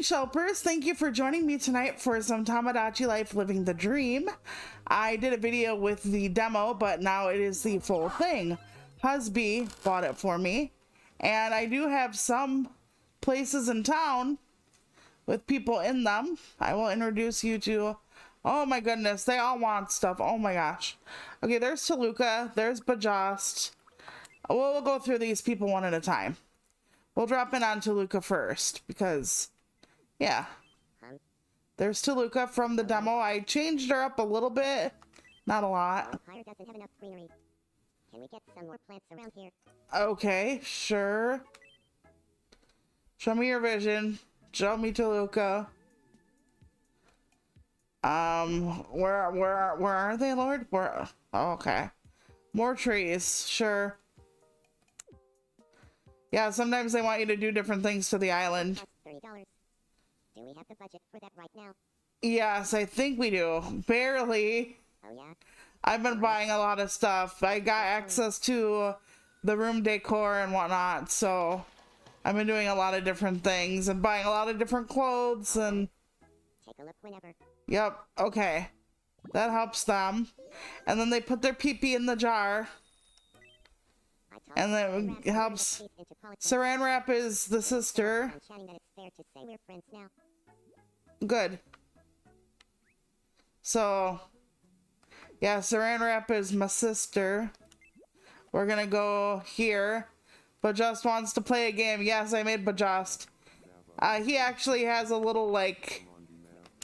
evening, Shelpers. Thank you for joining me tonight for some Tomodachi Life Living the Dream. I did a video with the demo, but now it is the full thing. Husby bought it for me, and I do have some places in town with people in them. I will introduce you to, oh my goodness, they all want stuff. Oh my gosh. Okay, there's Toluca, there's Bajast. We'll go through these people one at a time. We'll drop in on Toluca first because, yeah. There's Toluca from the demo. I changed her up a little bit, not a lot. Empire doesn't have enough greenery. Can we get some more plants around here? Okay, sure. Show me your vision. Show me Toluca. Where are they, Lord? Where? Oh, okay. More trees, sure. Yeah, sometimes they want you to do different things to the island. $30. Do we have the budget for that right now? Yes, I think we do. Barely. Oh yeah? I've been buying a lot of stuff. I got access to the room decor and whatnot, so I've been doing a lot of different things and buying a lot of different clothes and... Take a look whenever. Yep, okay. That helps them. And then they put their pee-pee in the jar. And then it helps. Saran Wrap is the sister. Good. So, yeah, Saran Wrap is my sister. We're gonna go here. Bajust wants to play a game. Yes, I made Bajust. He actually has a little, like,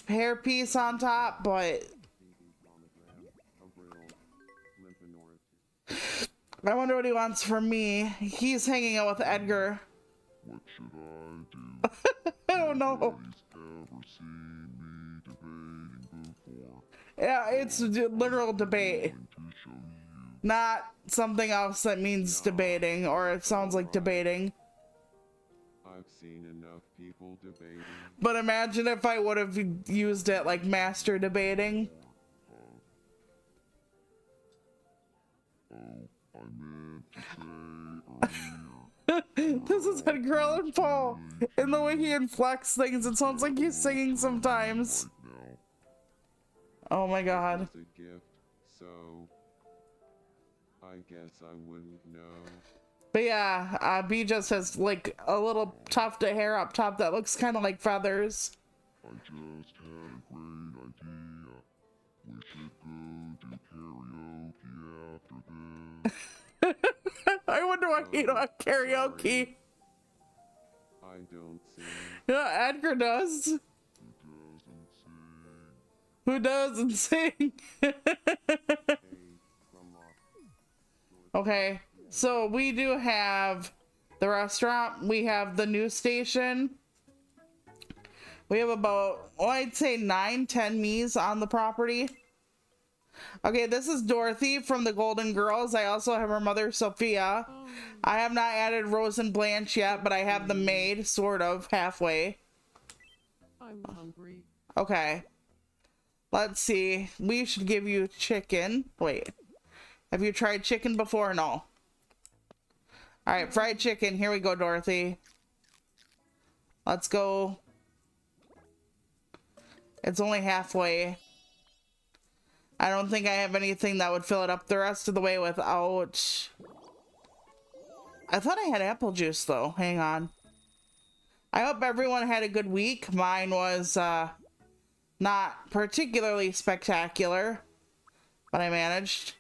hairpiece on top, but... I wonder what he wants from me. He's hanging out with Edgar. What should I do? I don't know. Nobody's ever seen me debating before. Yeah, it's a literal debate. I'm going to show you. Not something else that means debating, or it sounds like debating. I've seen enough people debating. But imagine if I would have used it like master debating. I meant to say earlier. This is Edgar Allan Poe. In the way he inflects things, it sounds like he's singing sometimes. Right now. Oh my god. It's a gift, so I guess I wouldn't know. But yeah, B just has like a little tuft of hair up top that looks kind of like feathers. I just had a great idea. We should go do karaoke after this. I wonder why you don't have karaoke. I don't sing. Yeah, Edgar does. Who doesn't sing? Who doesn't sing? Hey, Okay, so we do have the restaurant. We have the news station. We have about, well, I'd say 9-10 Mies on the property. Okay, this is Dorothy from the Golden Girls. I also have her mother, Sophia. I have not added Rose and Blanche yet, but I have them made, sort of, halfway. I'm hungry. Okay. Let's see. We should give you chicken. Wait. Have you tried chicken before? No. Alright, fried chicken. Here we go, Dorothy. Let's go. It's only halfway. I don't think I have anything that would fill it up the rest of the way without... I thought I had apple juice, though. Hang on. I hope everyone had a good week. Mine was not particularly spectacular, but I managed.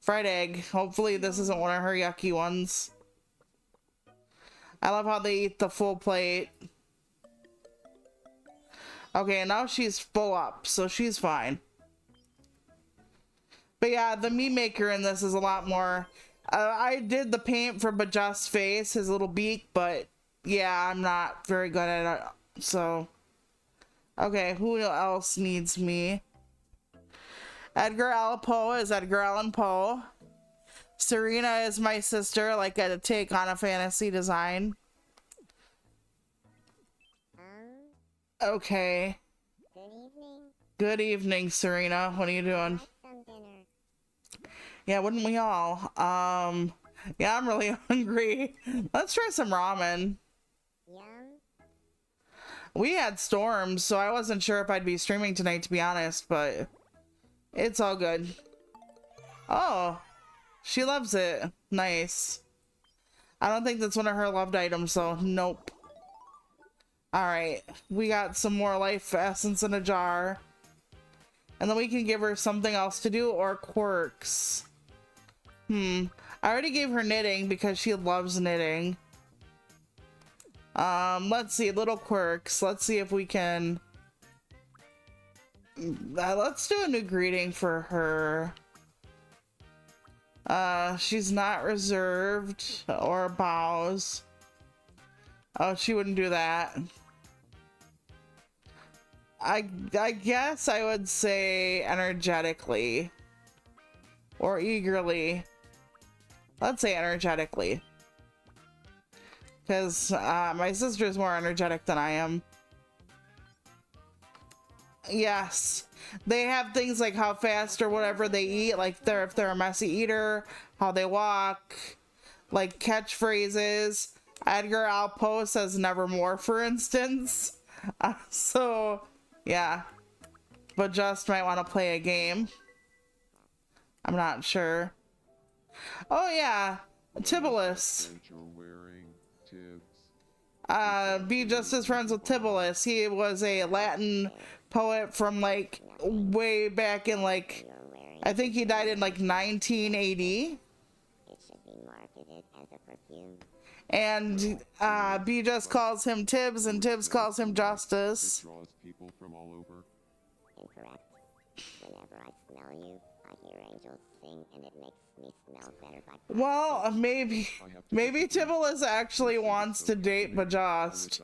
Fried egg. Hopefully this isn't one of her yucky ones. I love how they eat the full plate. Okay, now she's full up, so she's fine. But yeah, the meat maker in this is a lot more... I did the paint for Bajust's face, his little beak, but yeah, I'm not very good at it, so... Okay, who else needs me? Edgar Allan Poe is Edgar Allan Poe. Serena is my sister, like a take on a fantasy design. Okay. Good evening. Good evening, Serena. What are you doing? Some dinner. Yeah, wouldn't we all? Yeah, I'm really hungry. Let's try some ramen. Yum. We had storms, so I wasn't sure if I'd be streaming tonight, to be honest, but it's all good. Oh, she loves it. Nice. I don't think that's one of her loved items, so nope. Alright, we got some more life essence in a jar. And then we can give her something else to do, or quirks. I already gave her knitting because she loves knitting. Let's see, little quirks. Let's see if we can... let's do a new greeting for her. She's not reserved or bows. Oh, she wouldn't do that. I guess I would say energetically or eagerly. Let's say energetically, because my sister's more energetic than I am. Yes, they have things like how fast or whatever they eat, like if they're a messy eater, how they walk, like catchphrases. Edgar Allan Poe says nevermore, for instance. So yeah, but just might want to play a game. I'm not sure. Oh yeah, Tibullus. Be just as friends with Tibullus. He was a Latin poet from like way back in like, I think he died in like 1980. It should be marketed as a perfume. And B just calls him Tibbs, and Tibbs calls him Justice. Draws people from all over. Incorrect. Whenever I smell you, I hear angels sing, and it makes me smell better by... Well, maybe Tibullus actually wants to date Bajast,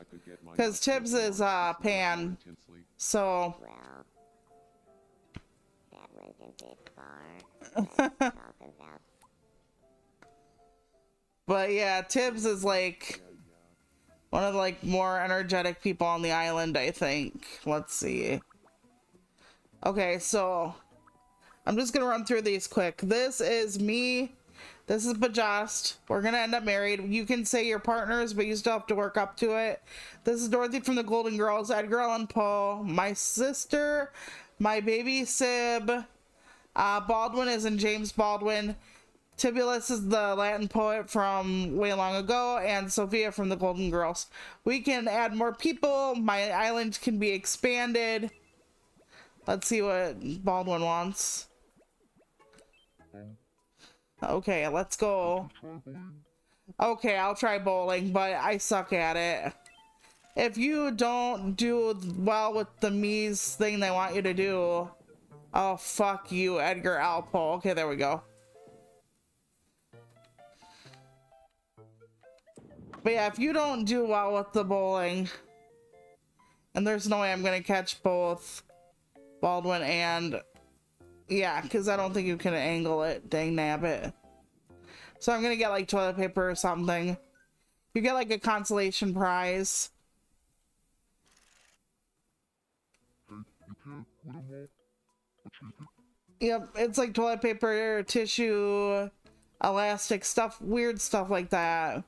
because Tibbs is Pan, so... Well, that went a bit far. Let's talk about... But yeah, Tibbs is like one of the like more energetic people on the island, I think. Let's see. Okay, so I'm just gonna run through these quick. This is me. This is Bajast. We're gonna end up married. You can say your partners, but you still have to work up to it. This is Dorothy from the Golden Girls, Edgar Allan Poe, my sister, my baby Sib. Baldwin is in James Baldwin. Tibullus is the Latin poet from way long ago, and Sophia from the Golden Girls. We can add more people. My island can be expanded. Let's see what Baldwin wants. Okay, let's go. Okay, I'll try bowling, but I suck at it. If you don't do well with the Mies thing they want you to do, oh, fuck you, Edgar Allan Poe. Okay, there we go. But yeah, if you don't do well with the bowling, and there's no way I'm gonna catch both Baldwin and, yeah, because I don't think you can angle it, dang nabbit. So I'm gonna get like toilet paper or something. You get like a consolation prize. Yep, it's like toilet paper, tissue, elastic stuff, weird stuff like that.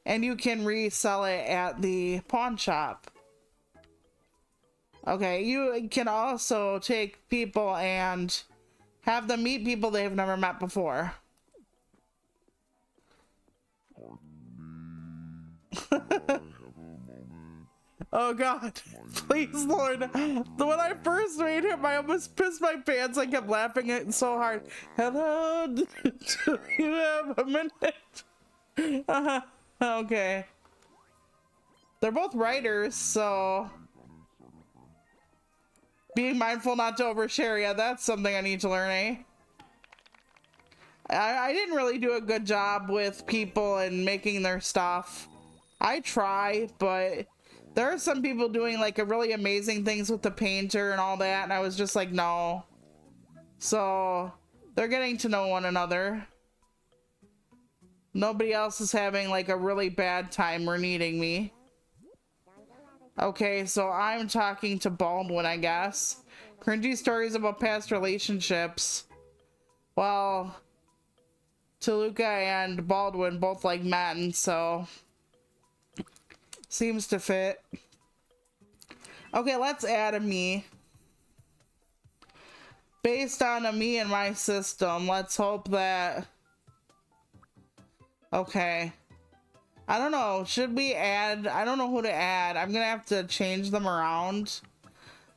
And you can resell it at the pawn shop. Okay, you can also take people and have them meet people they've never met before. Oh god, please Lord. When I first made him, I almost pissed my pants. I kept laughing it so hard. Hello, do you have a minute? Okay. They're both writers, so being mindful not to overshare, yeah, that's something I need to learn, eh? I didn't really do a good job with people and making their stuff. I try, but there are some people doing like a really amazing things with the painter and all that, and I was just like, no. So they're getting to know one another. Nobody else is having like a really bad time or needing me. Okay, so I'm talking to Baldwin, I guess. Cringy stories about past relationships. Well, Toluca and Baldwin both like men, so seems to fit. Okay, let's add a me. Based on a me in my system, let's hope that... Okay. I don't know. Should we add... I don't know who to add. I'm gonna have to change them around.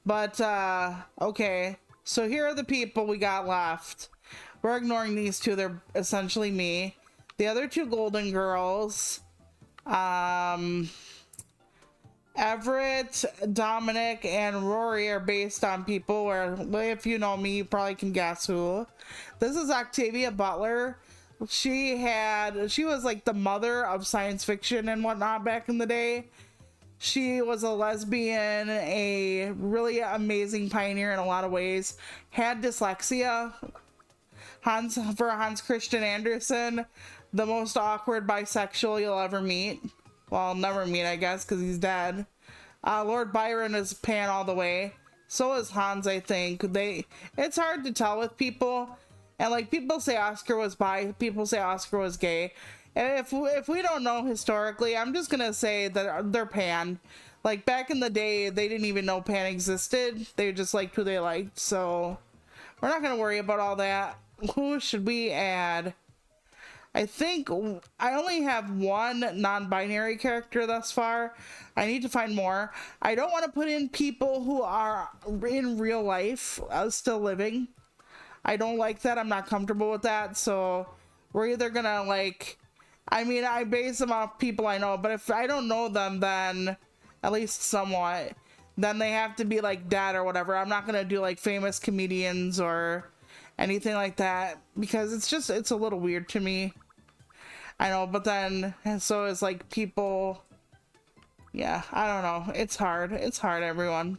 But, okay. So here are the people we got left. We're ignoring these two. They're essentially me. The other two golden girls. Everett, Dominic, and Rory are based on people where, if you know me, you probably can guess who. This is Octavia Butler. She was like the mother of science fiction and whatnot back in the day. She was a lesbian, a really amazing pioneer in a lot of ways. Had dyslexia. Hans Christian Andersen, the most awkward bisexual you'll ever meet. Well, never meet, I guess, because he's dead. Lord Byron is pan all the way. So is Hans, I think. It's hard to tell with people. And, like, people say Oscar was bi, people say Oscar was gay. And if we don't know historically, I'm just gonna say that they're pan. Like, back in the day, they didn't even know pan existed. They just liked who they liked. So, we're not gonna worry about all that. Who should we add? I think I only have one non-binary character thus far. I need to find more. I don't want to put in people who are in real life still living. I don't like that. I'm not comfortable with that. So we're either gonna like, I mean, I base them off people I know, but if I don't know them, then at least somewhat, then they have to be like dead or whatever. I'm not gonna do like famous comedians or anything like that because it's a little weird to me. I know, but then so it's like people, yeah, I don't know. It's hard, everyone.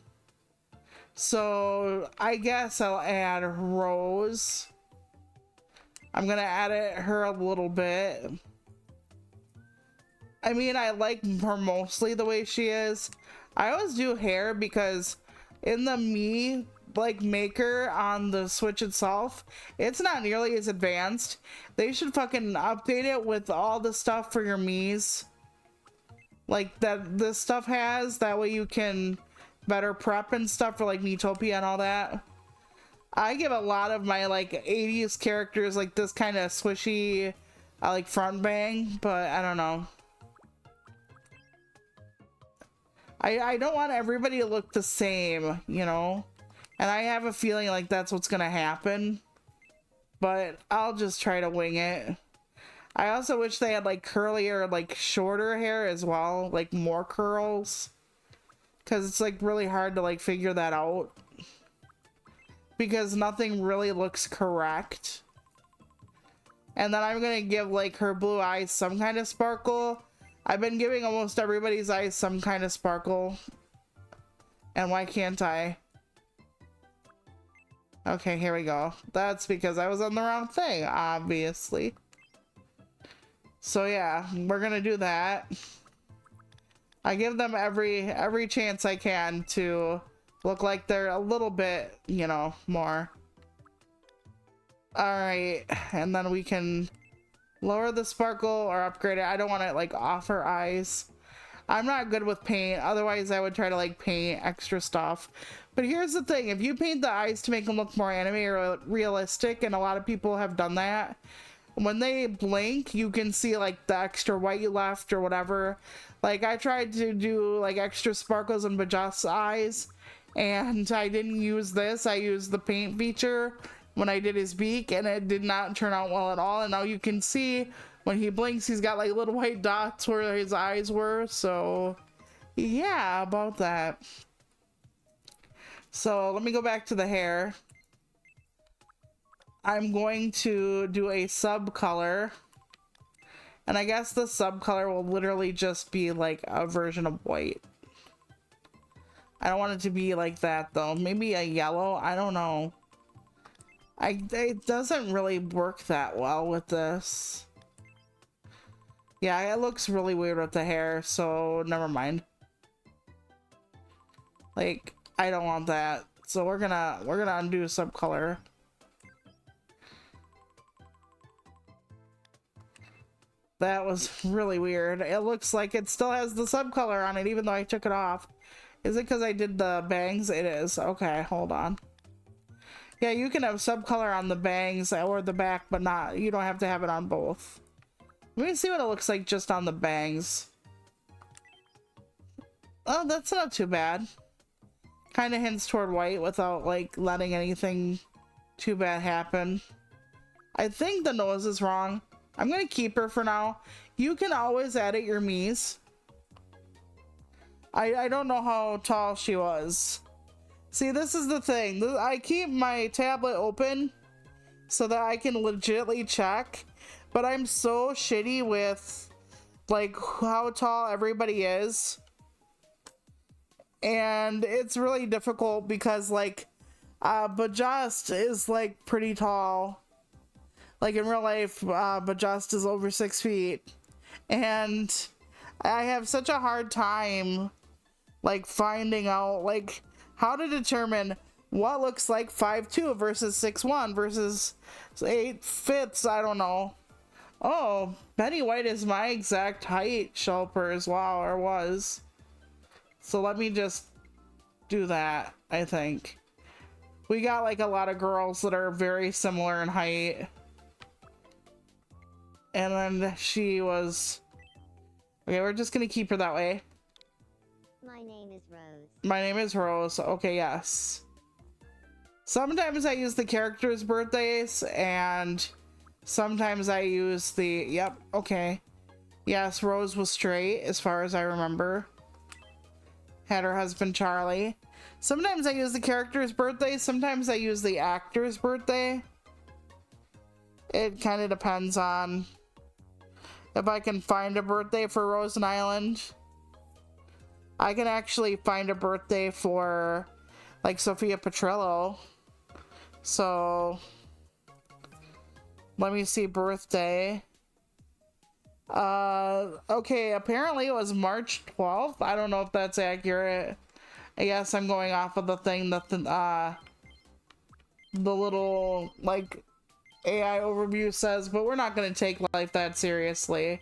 So I guess I'll add Rose. I'm gonna edit her a little bit. I mean, I like her mostly the way she is. I always do hair because in the me like maker on the Switch itself, it's not nearly as advanced. They should fucking update it with all the stuff for your Miis like that this stuff has. That way you can better prep and stuff for like Miitopia and all that. I give a lot of my like 80s characters like this kind of swishy like front bang, but I don't know. I don't want everybody to look the same, you know? And I have a feeling like that's what's gonna happen. But I'll just try to wing it. I also wish they had like curlier, like shorter hair as well. Like more curls. Because it's like really hard to like figure that out. Because nothing really looks correct. And then I'm gonna give like her blue eyes some kind of sparkle. I've been giving almost everybody's eyes some kind of sparkle. And why can't I? Okay, here we go. That's because I was on the wrong thing, obviously. So yeah, we're gonna do that. I give them every chance I can to look like they're a little bit, you know, more. Alright, and then we can lower the sparkle or upgrade it. I don't want to like off her eyes. I'm not good with paint. Otherwise, I would try to like paint extra stuff. But here's the thing. If you paint the eyes to make them look more anime or realistic, and a lot of people have done that, when they blink, you can see like the extra white you left or whatever. Like I tried to do like extra sparkles in Bajas's eyes, and I didn't use this. I used the paint feature when I did his beak, and it did not turn out well at all. And now you can see when he blinks, he's got like little white dots where his eyes were. So yeah, about that. So let me go back to the hair. I'm going to do a sub color, and I guess the sub color will literally just be like a version of white. I don't want it to be like that though. Maybe a yellow. I don't know. It doesn't really work that well with this. Yeah, it looks really weird with the hair, so never mind. Like, I don't want that. So we're gonna undo sub color. That was really weird. It looks like it still has the sub color on it, even though I took it off. Is it because I did the bangs? It is. Okay, hold on. Yeah, you can have subcolor on the bangs or the back, but not, you don't have to have it on both. Let me see what it looks like just on the bangs. Oh, that's not too bad. Kind of hints toward white without like letting anything too bad happen. I think the nose is wrong. I'm gonna keep her for now. You can always edit your Miis. I don't know how tall she was. See, this is the thing. I keep my tablet open so that I can legitimately check, but I'm so shitty with like how tall everybody is. And it's really difficult because like Bajust is like pretty tall. Like in real life, Bajust is over 6 feet. And I have such a hard time like finding out like how to determine what looks like 5'2" versus 6'1" versus 8'5". I don't know. Oh, Betty White is my exact height, Shelper, as well, or was. So let me just do that, I think. We got like a lot of girls that are very similar in height. And then she was... Okay, we're just gonna keep her that way. My name is Rose. My name is Rose. Okay, yes. Sometimes I use the characters' birthdays, and sometimes I use the... Yep, okay. Yes, Rose was straight, as far as I remember. Had her husband, Charlie. Sometimes I use the character's birthday, sometimes I use the actor's birthday. It kind of depends on if I can find a birthday for Rosen Island. I can actually find a birthday for like Sophia Petrillo. So let me see birthday. Okay, apparently it was March 12th. I don't know if that's accurate. I guess I'm going off of the thing that the little like AI overview says, but we're not going to take life that seriously.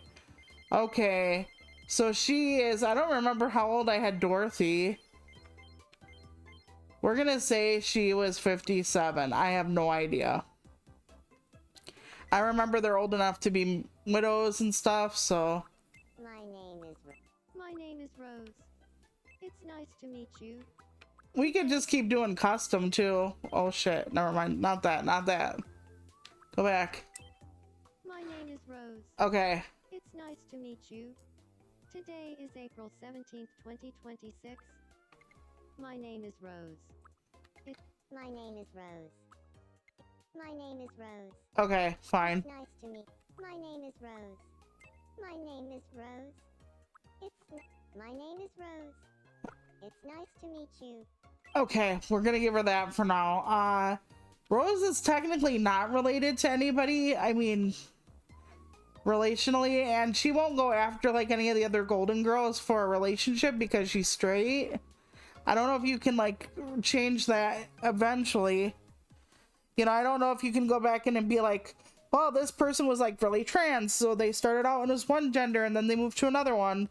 Okay, so she is, I don't remember how old I had Dorothy. We're gonna say she was 57. I have no idea. I remember they're old enough to be widows and stuff, so. My name is My name is Rose. It's nice to meet you. We could just keep doing custom too. Oh shit, never mind. Not that, not that. Go back. My name is Rose. Okay. It's nice to meet you. Today is April 17th, 2026. My name is Rose. My name is Rose. My name is Rose. Okay, fine. Nice to meet. My name is Rose. My name is Rose. My name is Rose. It's nice to meet you. Okay, we're gonna give her that for now. Rose is technically not related to anybody. I mean, relationally, and she won't go after like any of the other Golden Girls for a relationship because she's straight. I don't know if you can like change that eventually. You know, I don't know if you can go back in and be like, well, this person was like really trans, so they started out in this one gender and then they moved to another one.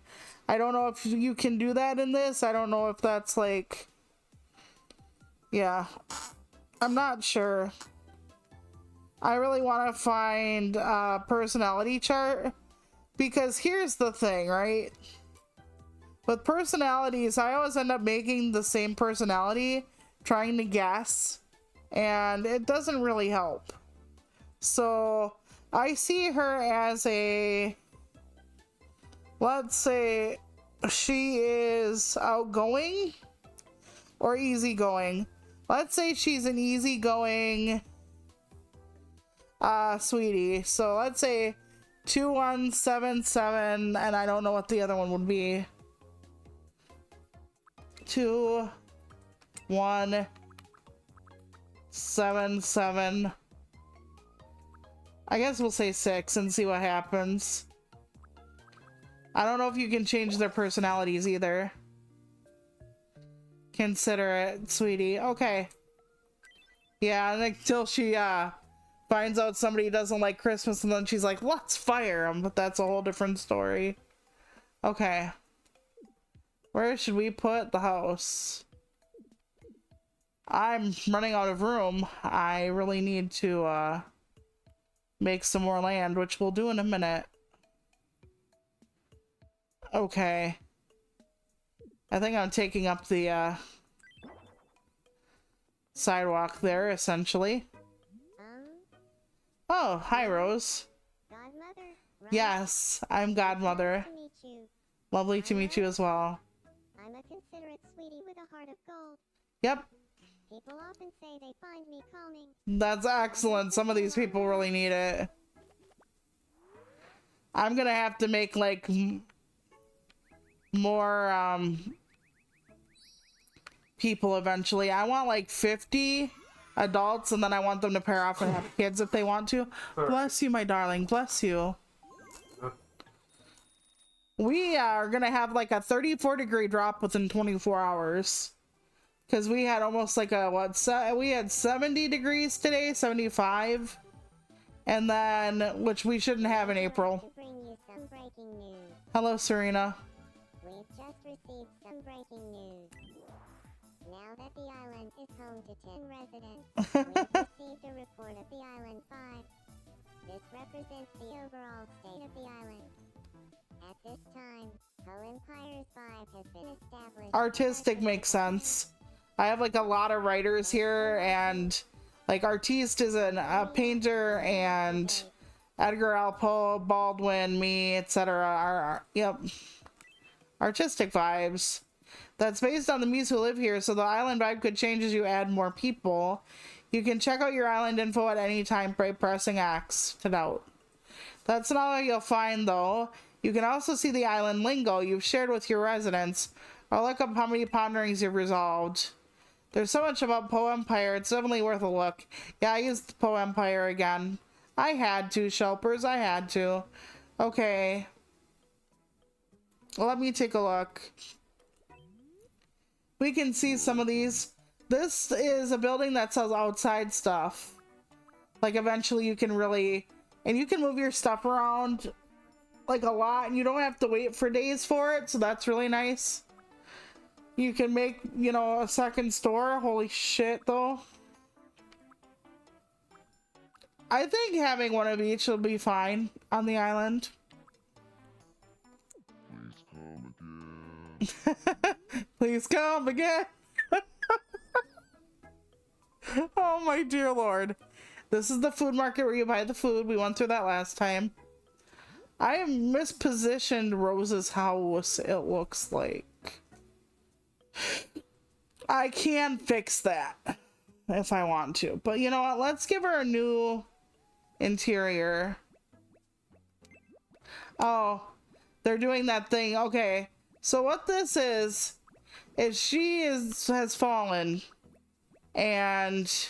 I don't know if you can do that in this. I don't know if that's like, yeah, I'm not sure. I really want to find a personality chart because here's the thing, right? With personalities, I always end up making the same personality, trying to guess, and it doesn't really help. So I see her as a, let's say she is outgoing or easygoing. Let's say she's an easygoing sweetie. So let's say 2177, and I don't know what the other one would be. 2177. I guess we'll say 6 and see what happens. I don't know if you can change their personalities either. Consider it, sweetie. Okay. Yeah, and until she finds out somebody doesn't like Christmas and then she's like, let's fire him, but that's a whole different story. Okay. Where should we put the house? I'm running out of room. I really need to make some more land, which we'll do in a minute. Okay. I think I'm taking up the sidewalk there, essentially. Oh, hi, Rose. Godmother, Rose. Yes, I'm Godmother. Nice to meet you. Lovely to meet you as well. I'm a considerate sweetie with a heart of gold. Yep, People often say they find me calming. that's excellent. Some of these people really need it. I'm gonna have to make like more people eventually. I want like 50 adults, and then I want them to pair off and have kids if they want to. Bless you, my darling. Bless you. We are gonna have like a 34-degree drop within 24 hours. Because we had almost like a, we had 70 degrees today, 75. And then, which we shouldn't have in April. To bring you some breaking news. Hello, Serena. We've just received some breaking news. Now that the island is home to 10 residents, we've received a report of the island 5. This represents the overall state of the island. At this time, Ho Empire's 5 has been established. Artistic makes sense. I have like a lot of writers here, and like Artiste is a painter, and Edgar Allan Poe, Baldwin, me, etc. are yep, artistic vibes. That's based on the Mies who live here, so the island vibe could change as you add more people. You can check out your island info at any time by pressing X to note. That's not all you'll find though. You can also see the island lingo you've shared with your residents, or look up how many ponderings you've resolved. There's so much about Poe Empire, it's definitely worth a look. Yeah, I used Poe Empire again. I had to, Shelpers, I had to. Okay. Let me take a look. We can see some of these. This is a building that sells outside stuff. Like eventually you can really, and you can move your stuff around like a lot, and you don't have to wait for days for it, so that's really nice. You can make, you know, a second store. Holy shit, though. I think having one of each will be fine on the island. Please come again. Please come again. Oh my dear lord. This is the food market where you buy the food. We went through that last time. I have mispositioned Rose's house, it looks like. I can fix that if I want to, but you know what, let's give her a new interior. Oh, they're doing that thing. Okay, so what this is she has fallen, and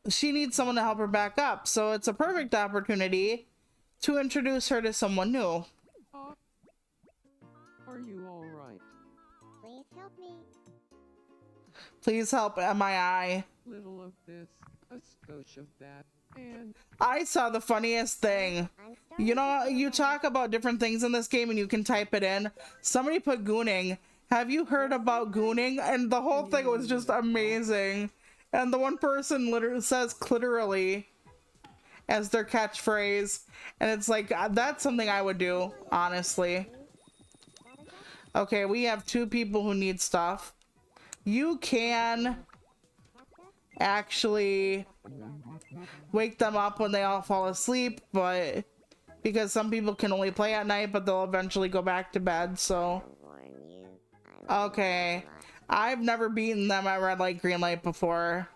she needs someone to help her back up, so it's a perfect opportunity to introduce her to someone new. Are you alright? Please help me. Please help MII. Little of this, a skosh of that, and I saw the funniest thing. I'm starting You know, to feel you bad. talk about different things in this game and you can type it in. Somebody put gooning. Have you heard about gooning? And the whole thing was just amazing. And the one person literally says clitorally as their catchphrase. And it's like, that's something I would do, honestly. Okay, we have 2 people who need stuff. You can actually wake them up when they all fall asleep, but because some people can only play at night, but they'll eventually go back to bed, so I warn you, I will okay. not. I've never beaten them at red light, green light before.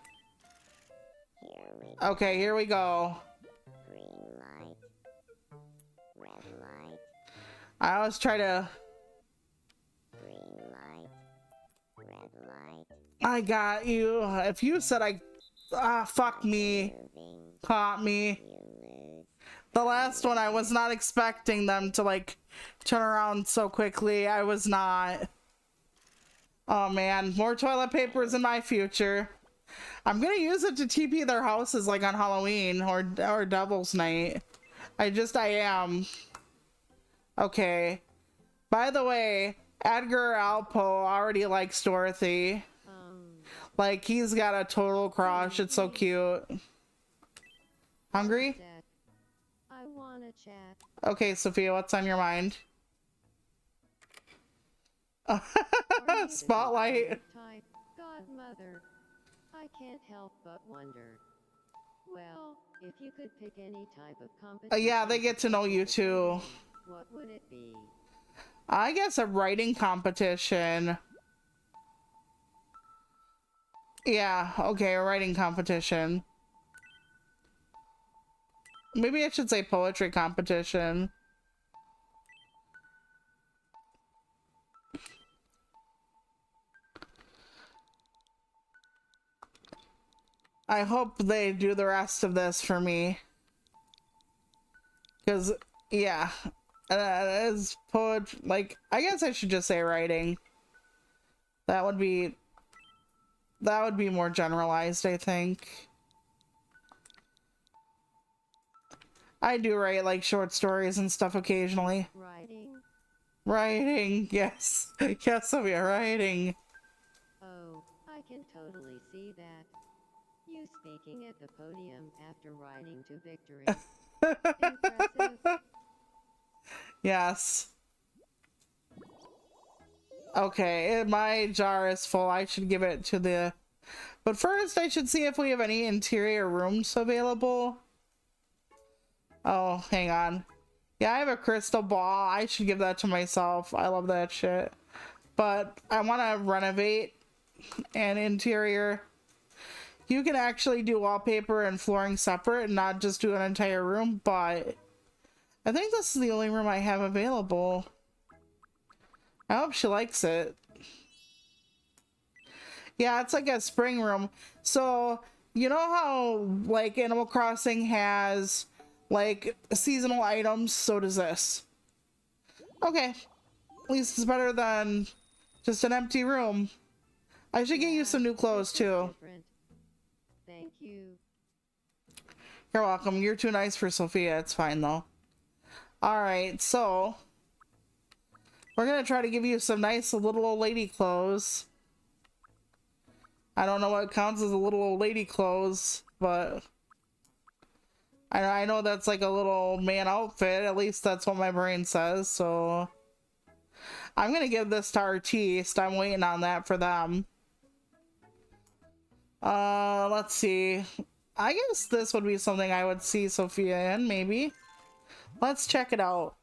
Here we go. Okay, here we go. Green light. Red light. I always try to... Green light. Red light. I got you. If you said fuck me. Moving. Caught me. You lose. The last one, I was not expecting them to like turn around so quickly. I was not. Oh man, more toilet papers in my future. I'm gonna use it to TP their houses like on Halloween or Devil's Night. I am. Okay. By the way, Edgar Alpo already likes Dorothy. Like, he's got a total crush. It's so cute. Hungry? Sec. I wanna chat. Okay, Sophia, what's on your mind? Are you the Spotlight. type, godmother? I can't help but wonder. Well, if you could pick any type of competition, Yeah, they get to know you too. what would it be? I guess a writing competition. Yeah, okay, a writing competition. Maybe I should say poetry competition. I hope they do the rest of this for me. Because, yeah, as like, I guess I should just say writing. That would be more generalized, I think. I do write, like, short stories and stuff occasionally. Writing, yes. Yes, Sophia, writing. Oh, I can totally see that. You speaking at the podium after riding to victory. Impressive. Yes. Okay, my jar is full. I should give it to the... But first, I should see if we have any interior rooms available. Oh, hang on. Yeah, I have a crystal ball. I should give that to myself. I love that shit. But I want to renovate an interior. You can actually do wallpaper and flooring separate and not just do an entire room, but I think this is the only room I have available. I hope she likes it. Yeah, it's like a spring room. So, you know how, like, Animal Crossing has, like, seasonal items? So does this. Okay. At least it's better than just an empty room. I should get you some new clothes, too. Thank you. You're welcome. You're too nice for Sophia. It's fine, though. Alright, so... we're gonna try to give you some nice little old lady clothes. I don't know what counts as a little old lady clothes, but... I know that's like a little old man outfit. At least that's what my brain says, so... I'm gonna give this to Artiste. I'm waiting on that for them. Let's see. I guess this would be something I would see Sophia in, maybe. Let's check it out.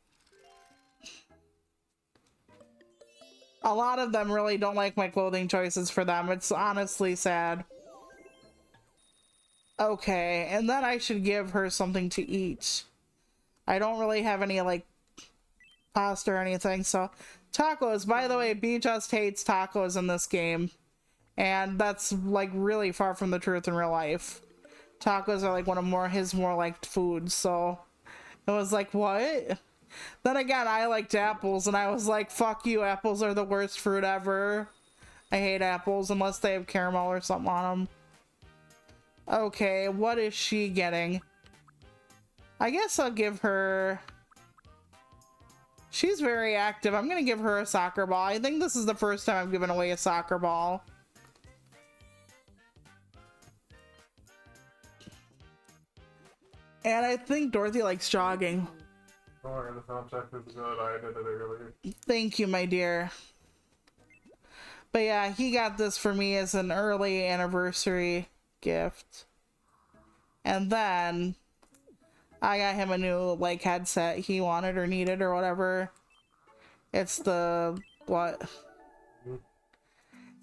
A lot of them really don't like my clothing choices for them. It's honestly sad. Okay, and then I should give her something to eat. I don't really have any, like, pasta or anything, so... Tacos. By the way, B just hates tacos in this game. And that's, like, really far from the truth in real life. Tacos are, like, one of his more liked foods, so... It was like, what? Then again, I liked apples, and I was like, fuck you, apples are the worst fruit ever. I hate apples unless they have caramel or something on them. Okay, what is she getting? I guess I'll give her... She's very active. I'm gonna give her a soccer ball. I think this is the first time I've given away a soccer ball. And I think Dorothy likes jogging. Oh, the sound check is good. I did it earlier. Thank you, my dear. But yeah, he got this for me as an early anniversary gift. And then I got him a new, like, headset he wanted or needed or whatever. It's the... what?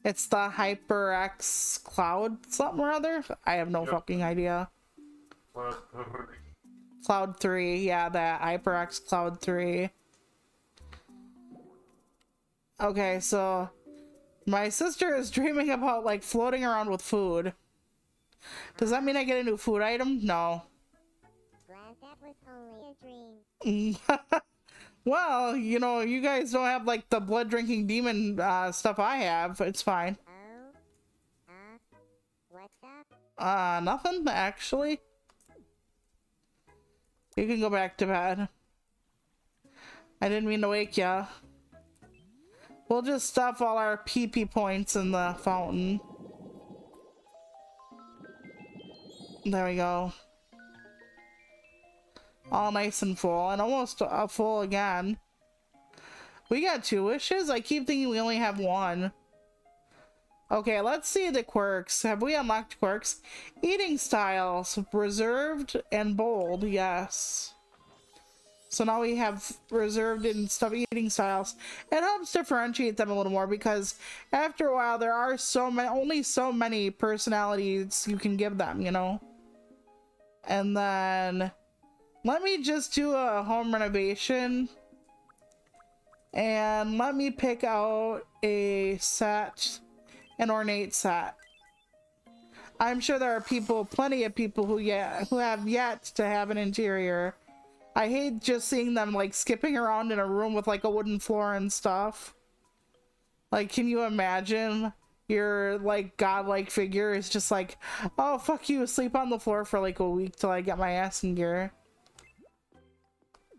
It's the HyperX Cloud something or other? I have no fucking idea. Cloud 3, yeah, that HyperX Cloud 3. Okay, so my sister is dreaming about, like, floating around with food. Does that mean I get a new food item? No. Glad that was only a dream. Well, you know, you guys don't have, like, the blood drinking demon stuff I have. It's fine. Oh? What's up? Nothing, actually. You can go back to bed. I didn't mean to wake ya. We'll just stuff all our PP points in the fountain. There we go. All nice and full, and almost full again. We got 2 wishes? I keep thinking we only have 1. Okay, let's see the quirks. Have we unlocked quirks? Eating styles, reserved and bold, yes. So now we have reserved and stuff eating styles. It helps differentiate them a little more because after a while there are only so many personalities you can give them, you know? And then let me just do a home renovation and let me pick out a set, an ornate set. I'm sure there are plenty of people who have yet to have an interior. I hate just seeing them like skipping around in a room with like a wooden floor and stuff. Like, can you imagine your like godlike figure is just like, oh fuck you, sleep on the floor for like a week till I get my ass in gear.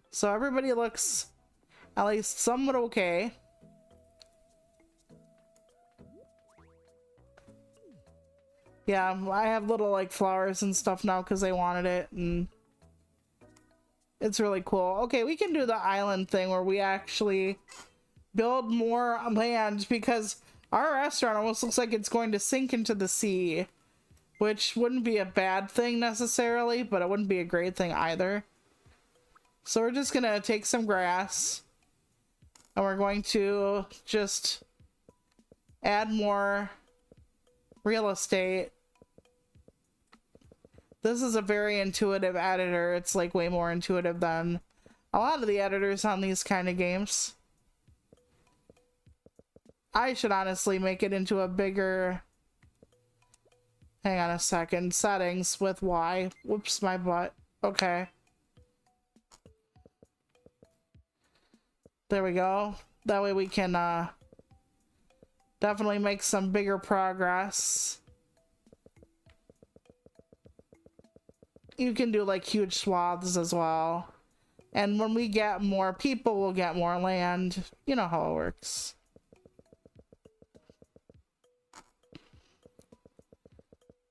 So everybody looks at least somewhat okay. Yeah, I have little like flowers and stuff now because they wanted it, and it's really cool. Okay, we can do the island thing where we actually build more land because our restaurant almost looks like it's going to sink into the sea, which wouldn't be a bad thing necessarily, but it wouldn't be a great thing either. So we're just gonna take some grass and we're going to just add more real estate. This is a very intuitive editor. It's like way more intuitive than a lot of the editors on these kind of games. I should honestly make it into a bigger... Hang on a second. Settings with Y. Whoops, my butt. Okay. There we go. That way we can definitely make some bigger progress. You can do like huge swaths as well. And when we get more people, we'll get more land. You know how it works.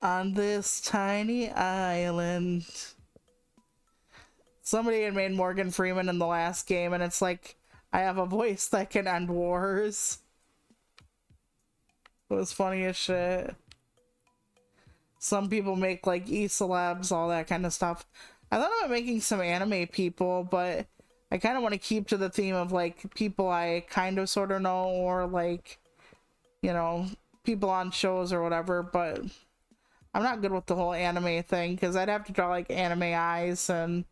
On this tiny island. Somebody had made Morgan Freeman in the last game, and it's like, I have a voice that can end wars. It was funny as shit. Some people make like e-celebs, all that kind of stuff. I thought about making some anime people, but I kind of want to keep to the theme of like people I kind of sort of know, or like, you know, people on shows or whatever, but I'm not good with the whole anime thing because I'd have to draw like anime eyes, and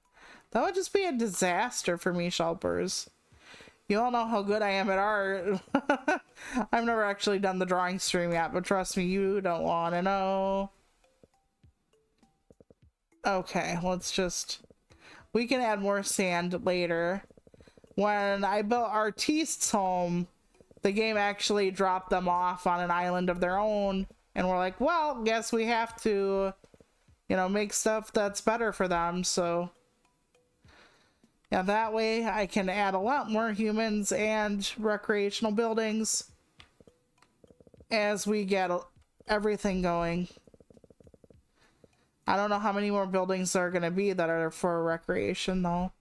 that would just be a disaster for me, Shelpers. You all know how good I am at art. I've never actually done the drawing stream yet, but trust me, you don't want to know. Okay, let's just... We can add more sand later. When I built Artiste's home, the game actually dropped them off on an island of their own. And we're like, well, guess we have to, you know, make stuff that's better for them, so... Yeah, that way I can add a lot more humans and recreational buildings as we get everything going. I don't know how many more buildings there are going to be that are for recreation, though.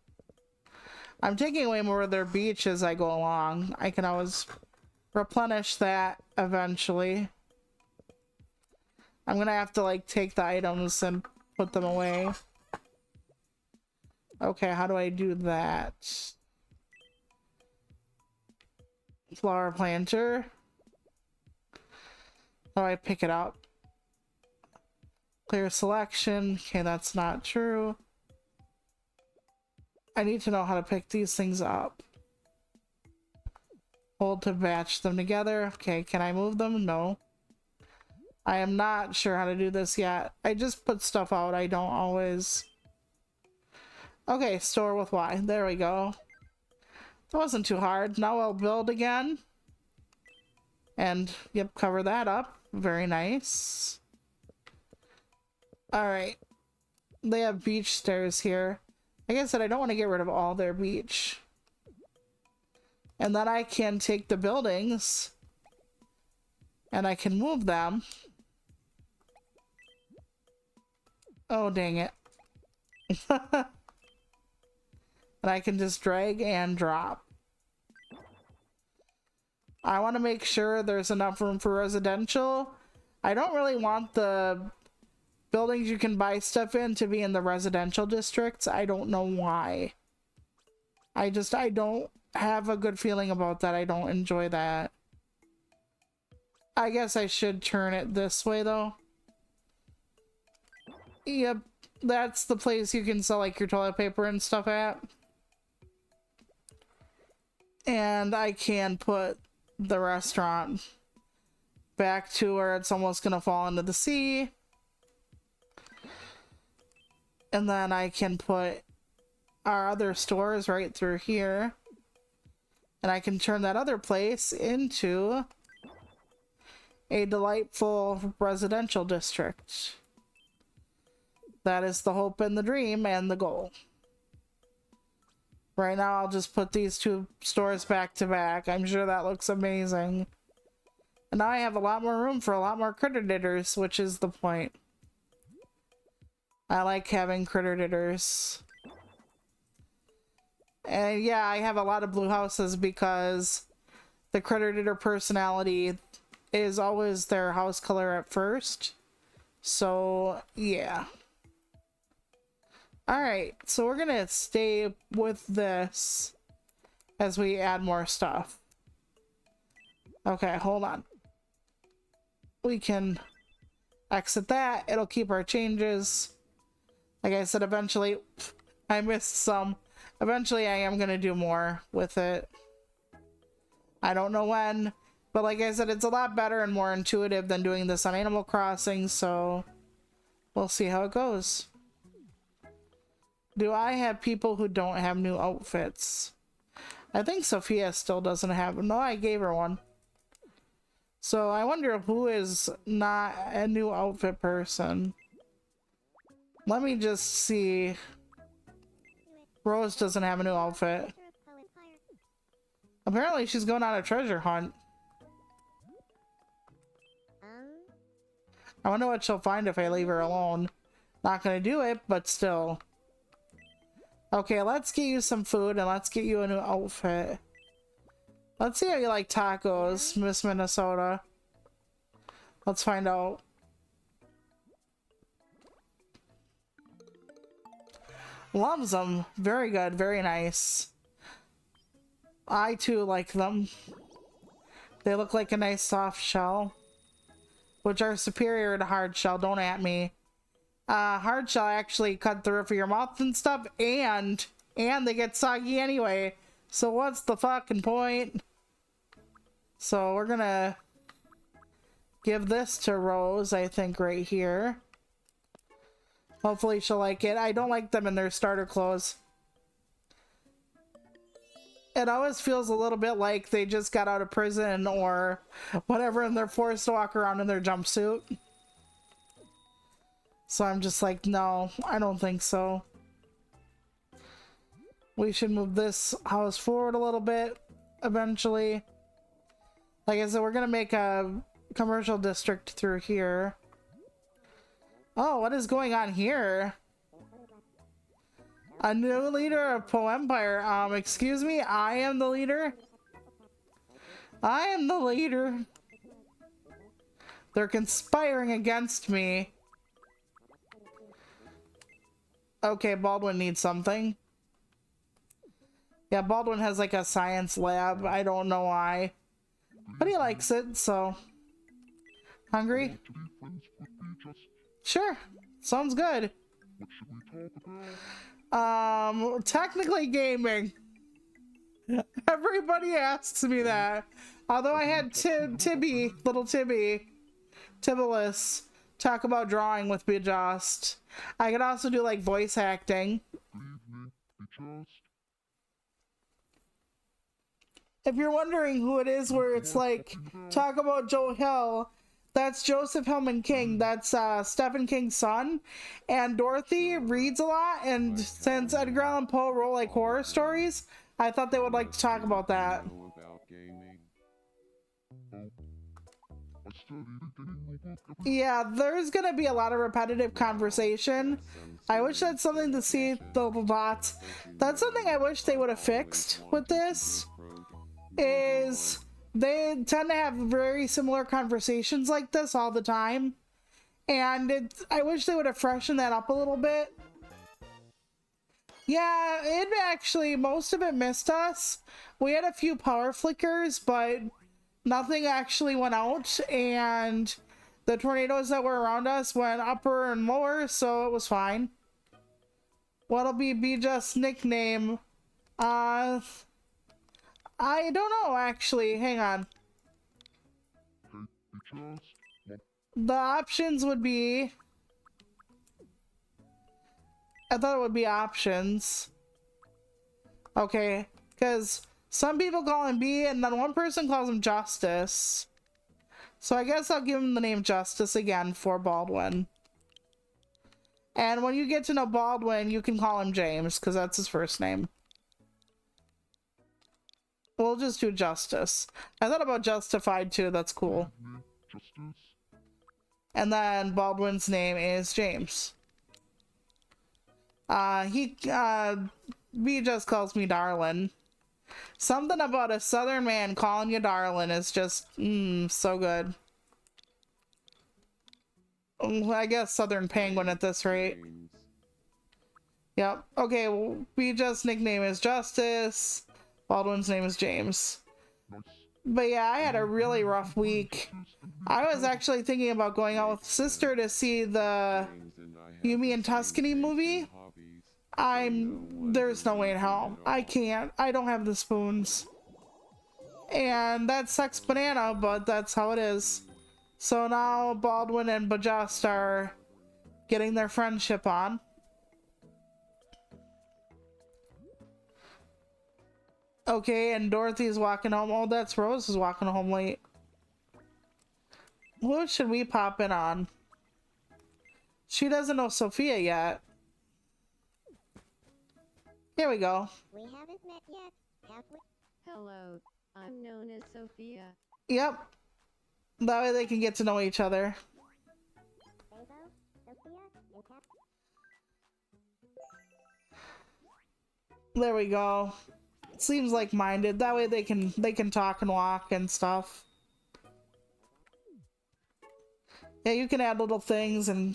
I'm taking away more of their beach as I go along. I can always replenish that eventually. I'm going to have to, like, take the items and put them away. Okay, how do I do that? Flower planter. How do I pick it up? Clear selection. Okay, that's not true. I need to know how to pick these things up. Hold to batch them together. Okay, can I move them? No. I am not sure how to do this yet. I just put stuff out. I don't always... Okay, store with Y. There we go. That wasn't too hard. Now I'll build again. And, yep, cover that up. Very nice. Alright. They have beach stairs here. Like I said, I don't want to get rid of all their beach. And then I can take the buildings and I can move them. Oh, dang it. And I can just drag and drop. I want to make sure there's enough room for residential. I don't really want the buildings you can buy stuff in to be in the residential districts. I don't know why. I don't have a good feeling about that. I don't enjoy that. I guess I should turn it this way though. Yep, that's the place you can sell like your toilet paper and stuff at. And I can put the restaurant back to where it's almost gonna fall into the sea. And then I can put our other stores right through here. And I can turn that other place into a delightful residential district. That is the hope and the dream and the goal. Right now, I'll just put these two stores back to back. I'm sure that looks amazing. And now I have a lot more room for a lot more critter didders, which is the point. I like having critter didders. And yeah, I have a lot of blue houses because the critter didder personality is always their house color at first. So, yeah. Alright, so we're gonna stay with this as we add more stuff. Okay, hold on. We can exit that. It'll keep our changes. Like I said, eventually, I missed some. Eventually, I am gonna do more with it. I don't know when, but like I said, it's a lot better and more intuitive than doing this on Animal Crossing, so we'll see how it goes. Do I have people who don't have new outfits? I think Sophia still doesn't have. No, I gave her one. So I wonder who is not a new outfit person. Let me just see. Rose doesn't have a new outfit. Apparently she's going on a treasure hunt. I wonder what she'll find if I leave her alone. Not gonna do it, but still. Okay, let's get you some food and let's get you a new outfit. Let's see how you like tacos, Miss Minnesota. Let's find out. Loves them. Very good, very nice. I too like them. They look like a nice soft shell, which are superior to hard shell. Don't at me. Hard shell actually cut the roof of your mouth and stuff, and they get soggy anyway. So what's the fucking point? So we're gonna give this to Rose, I think, right here. Hopefully she'll like it. I don't like them in their starter clothes. It always feels a little bit like they just got out of prison or whatever and they're forced to walk around in their jumpsuit. So I'm just like, no, I don't think so. We should move this house forward a little bit eventually. Like I said, we're gonna make a commercial district through here. Oh, what is going on here? A new leader of Po Empire. Excuse me, I am the leader? I am the leader. They're conspiring against me. Okay, Baldwin needs something. Yeah, Baldwin has like a science lab. I don't know why. But he likes it, so. Hungry? Sure. Sounds good. Technically gaming. Everybody asks me that. Although I had Tibby, little Tibby, Tibbolus, talk about drawing with me just. I could also do like voice acting. If you're wondering who it is where it's like, talk about Joe Hill, That's Joseph Hillman King. That's Stephen King's son. And Dorothy reads a lot, and since Edgar Allan Poe wrote like horror stories, I thought they would like to talk about that. Know about gaming? I studied the game book every Yeah, there's gonna be a lot of repetitive conversation. I wish that's something to see the lots. That's something I wish they would have fixed with this, is they tend to have very similar conversations like this all the time. And I wish they would have freshened that up a little bit. Yeah, it actually, most of it missed us. We had a few power flickers, but nothing actually went out, and the tornadoes that were around us went upper and lower, so it was fine. What'll be just nickname? I don't know actually. Hang on. just The options would be, I thought it would be options. Okay, because some people call him B, and then one person calls him Justice. So I guess I'll give him the name Justice again for Baldwin. And when you get to know Baldwin, you can call him James, because that's his first name. We'll just do Justice. I thought about Justified too, that's cool. Justice. And then Baldwin's name is James. B just calls me darling. Something about a southern man calling you darling is just, so good. I guess Southern Penguin at this rate. Yep. Okay, well, B just nickname is Justice. Baldwin's name is James. Nice. But yeah, I had a really rough week. I was actually thinking about going out with sister to see the Yumi and Tuscany movie. There's no way in hell. I can't. I don't have the spoons. And that sucks banana, but that's how it is. So now Baldwin and Bajust are getting their friendship on. Okay, and Dorothy's walking home. Oh, that's Rose is walking home late. What should we pop in on? She doesn't know Sophia yet. Here we go. We haven't met yet, have we? Hello, I'm known as Sophia. Yep. That way they can get to know each other. Rainbow? Sophia? You tap? There we go. Seems like-minded. That way they can talk and walk and stuff. Yeah, you can add little things, and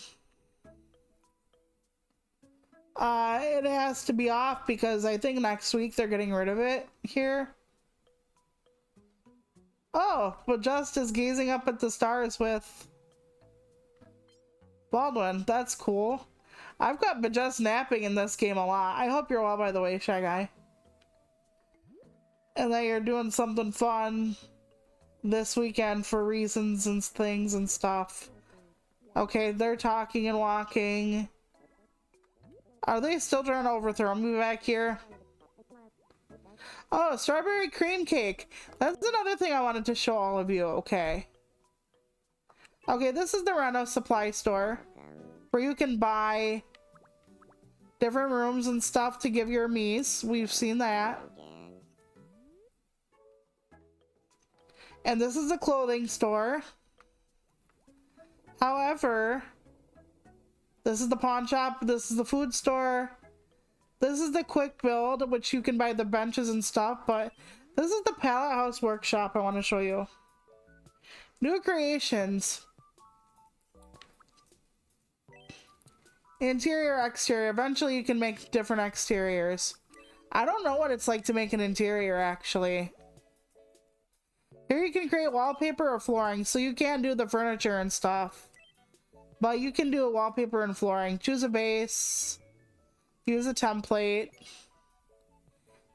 it has to be off because I think next week they're getting rid of it here. Oh, but Just is gazing up at the stars with Baldwin. That's cool. I've got Bajust napping in this game a lot. I hope you're well, by the way, Shy Guy. And that you're doing something fun this weekend for reasons and things and stuff. Okay, they're talking and walking. Are they still trying to overthrow me back here? Oh, strawberry cream cake. That's another thing I wanted to show all of you. Okay. Okay, this is the Reno supply store where you can buy different rooms and stuff to give your Mies. We've seen that. And this is a clothing store. However, this is the pawn shop. This is the food store. This is the quick build, which you can buy the benches and stuff. But this is the Pallet House Workshop I want to show you. New creations. Interior, exterior. Eventually you can make different exteriors. I don't know what it's like to make an interior, actually. Here you can create wallpaper or flooring, so you can't do the furniture and stuff. But you can do a wallpaper and flooring. Choose a base. Use a template.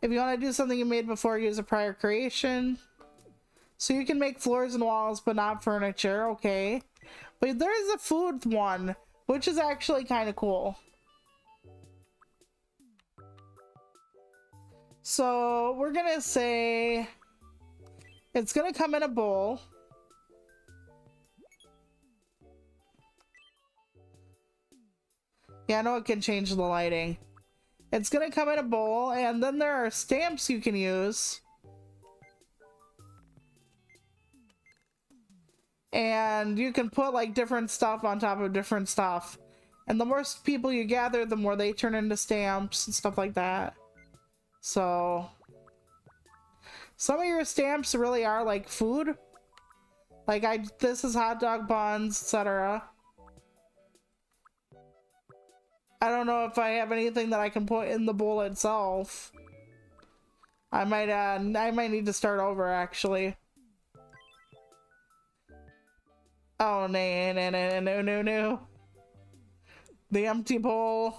If you want to do something you made before, use a prior creation. So you can make floors and walls, but not furniture. Okay. But there's a food one, which is actually kind of cool. So we're going to say it's going to come in a bowl. Yeah, I know it can change the lighting. It's gonna come in a bowl, and then there are stamps you can use. And you can put like different stuff on top of different stuff. And the more people you gather, the more they turn into stamps and stuff like that. So some of your stamps really are like food. Like this is hot dog buns, etc. I don't know if I have anything that I can put in the bowl itself. I might need to start over actually. Oh no. The empty bowl.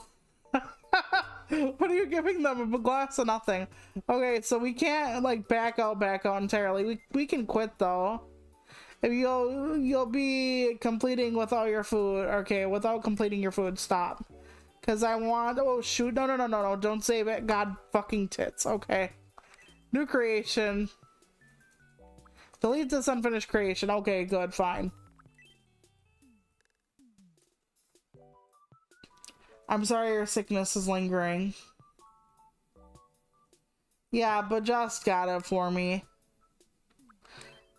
What are you giving them? A glass of nothing. Okay, so we can't like back out entirely. We can quit though. If you'll be completing with all your food. Okay, without completing your food, stop. Cause I want, oh shoot, no, don't save it. God fucking tits. Okay. New creation. Delete this unfinished creation. Okay, good, fine. I'm sorry your sickness is lingering. Yeah, but just got it for me.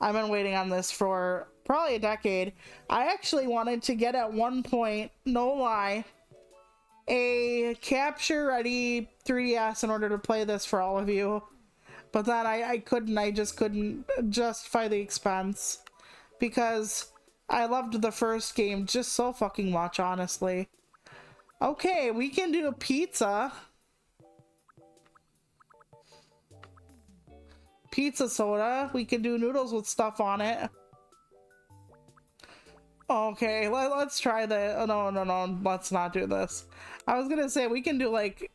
I've been waiting on this for probably a decade. I actually wanted to get at one point, no lie, a capture ready 3DS in order to play this for all of you. But then I just couldn't justify the expense. Because I loved the first game just so fucking much, honestly. Okay, we can do a pizza. Pizza soda. We can do noodles with stuff on it. Okay, let's try that. Oh, no, let's not do this. I was gonna say we can do like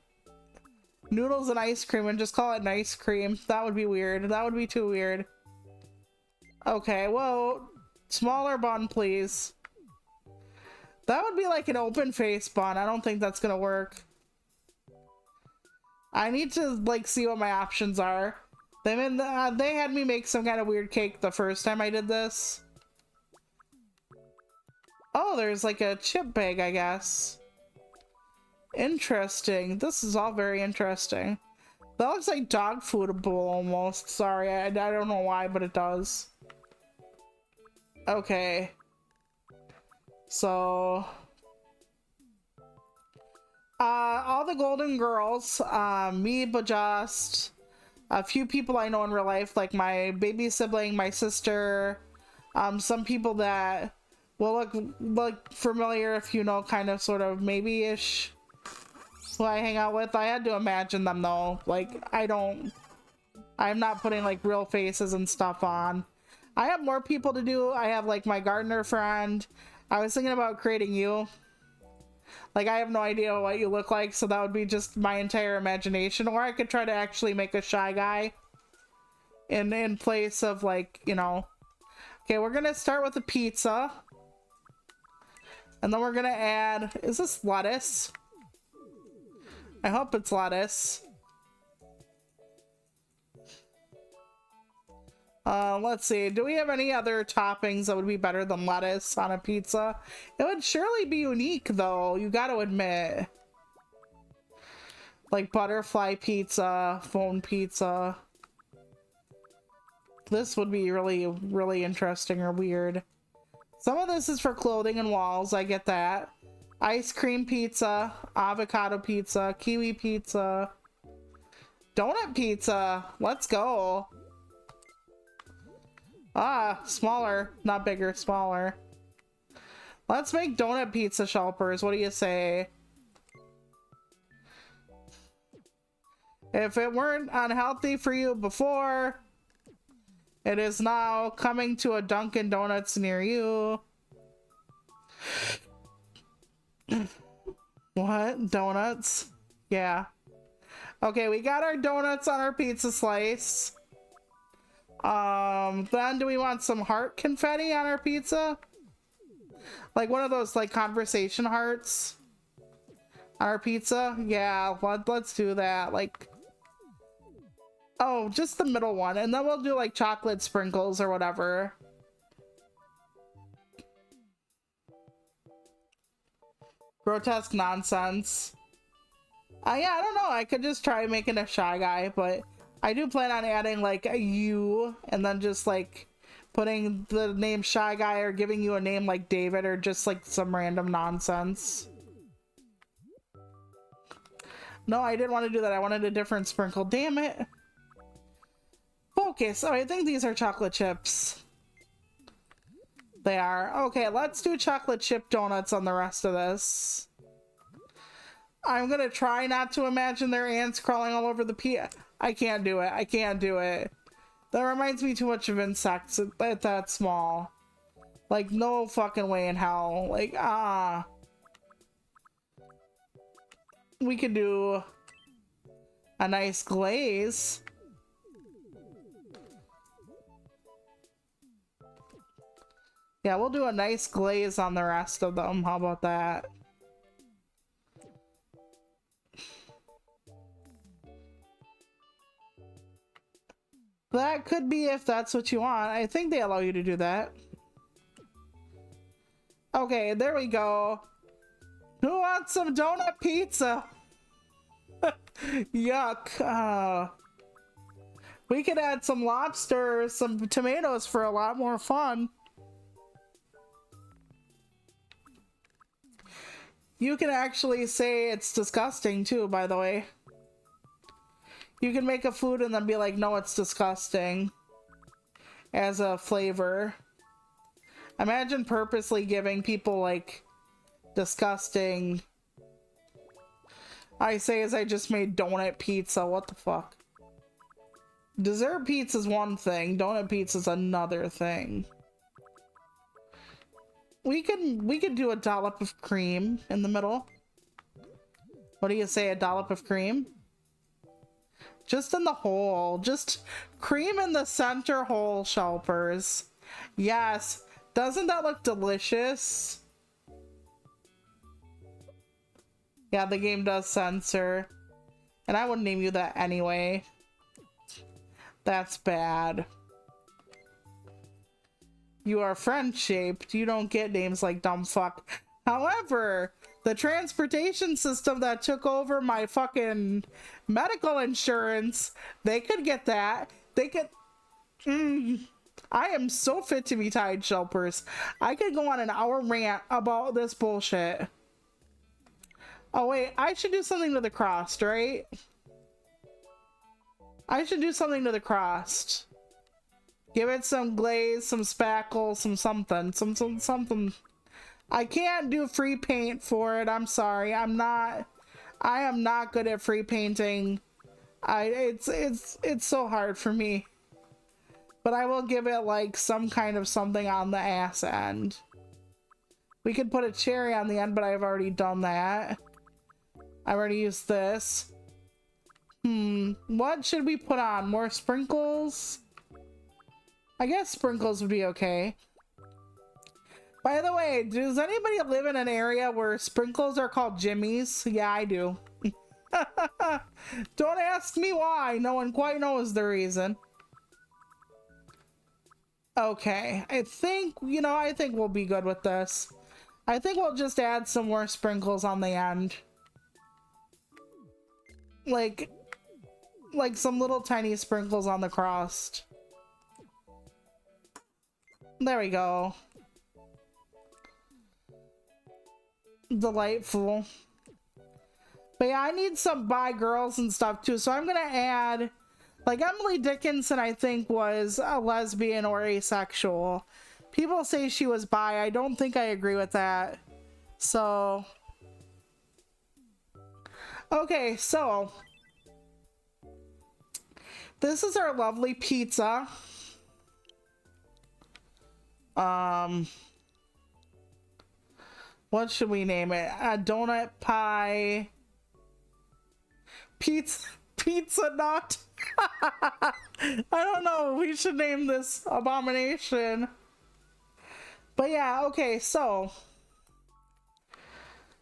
noodles and ice cream and just call it an ice cream. That would be weird. That would be too weird. Okay, well, smaller bun, please. That would be like an open face bun. I don't think that's gonna work. I need to like see what my options are. They had me make some kind of weird cake the first time I did this. Oh, there's like a chip bag, I guess. Interesting. This is all very interesting. That looks like dog food bowl almost. Sorry, I don't know why, but it does. Okay. So all the Golden Girls, me, but just a few people I know in real life, like my baby sibling, my sister, some people that will look familiar if you know, kind of, sort of, maybe-ish, who I hang out with. I had to imagine them though. Like, I'm not putting like real faces and stuff on. I have more people to do. I have like my gardener friend. I was thinking about creating you. Like, I have no idea what you look like, so that would be just my entire imagination. Or I could try to actually make a shy guy in place of, like, you know. Okay, we're gonna start with a pizza. And then we're gonna add, is this lettuce? I hope it's lettuce. Let's see. Do we have any other toppings that would be better than lettuce on a pizza? It would surely be unique, though. You gotta admit. Like butterfly pizza, phone pizza. This would be really, really interesting or weird. Some of this is for clothing and walls. I get that. Ice cream pizza, avocado pizza, kiwi pizza, donut pizza. Let's go. Ah, smaller, not bigger, smaller. Let's make donut pizza shelpers. What do you say? If it weren't unhealthy for you before, it is now coming to a Dunkin' Donuts near you. What? Donuts? Yeah. Okay, we got our donuts on our pizza slice. Then do we want some heart confetti on our pizza? Like one of those like conversation hearts on our pizza? Yeah, let's do that. Like, oh, just the middle one. And then we'll do like chocolate sprinkles or whatever. grotesque nonsense. Yeah, I don't know. I could just try making a Shy Guy, but I do plan on adding like a U and then just like putting the name Shy Guy or giving you a name like David or just like some random nonsense. No, I didn't want to do that. I wanted a different sprinkle. Damn it. Focus. Oh, I think these are chocolate chips. They are. Okay, let's do chocolate chip donuts on the rest of this. I'm gonna try not to imagine their ants crawling all over the I can't do it. I can't do it. That reminds me too much of insects at that small. Like, no fucking way in hell. Like, we could do a nice glaze. Yeah, we'll do a nice glaze on the rest of them. How about that? That could be if that's what you want. I think they allow you to do that. Okay, there we go. Who wants some donut pizza? Yuck. We could add some lobster, some tomatoes for a lot more fun. You can actually say it's disgusting too, by the way. You can make a food and then be like, no, it's disgusting as a flavor. Imagine purposely giving people like disgusting. I say as I just made donut pizza. What the fuck? Dessert pizza is one thing. Donut pizza is another thing. We could do a dollop of cream in the middle. What do you say? A dollop of cream? Just in the hole. Just cream in the center hole, Shelpers. Yes. Doesn't that look delicious? Yeah, the game does censor. And I wouldn't name you that anyway. That's bad. You are French-shaped. You don't get names like dumb fuck. However, the transportation system that took over my fucking medical insurance, they could get that. They could... I am so fit to be tied, Shelpers. I could go on an hour rant about this bullshit. Oh wait, I should do something to the crust, right? I should do something to the crust. Give it some glaze, some spackle, some something. Something. I can't do free paint for it. I'm sorry. I am not good at free painting. It's so hard for me. But I will give it like some kind of something on the ass end. We could put a cherry on the end, but I've already done that. I already used this. What should we put on? More sprinkles? I guess sprinkles would be okay. By the way, does anybody live in an area where sprinkles are called jimmies? Yeah, I do. Don't ask me why. No one quite knows the reason. Okay, I think we'll be good with this. I think we'll just add some more sprinkles on the end. Like some little tiny sprinkles on the crust. There we go. Delightful. But yeah, I need some bi girls and stuff too, so I'm gonna add, like, Emily Dickinson I think was a lesbian or asexual. People say she was bi. I don't think I agree with that. So okay, so this is our lovely pizza. What should we name it? A donut pie pizza nut. I don't know. We should name this abomination. But yeah, okay, so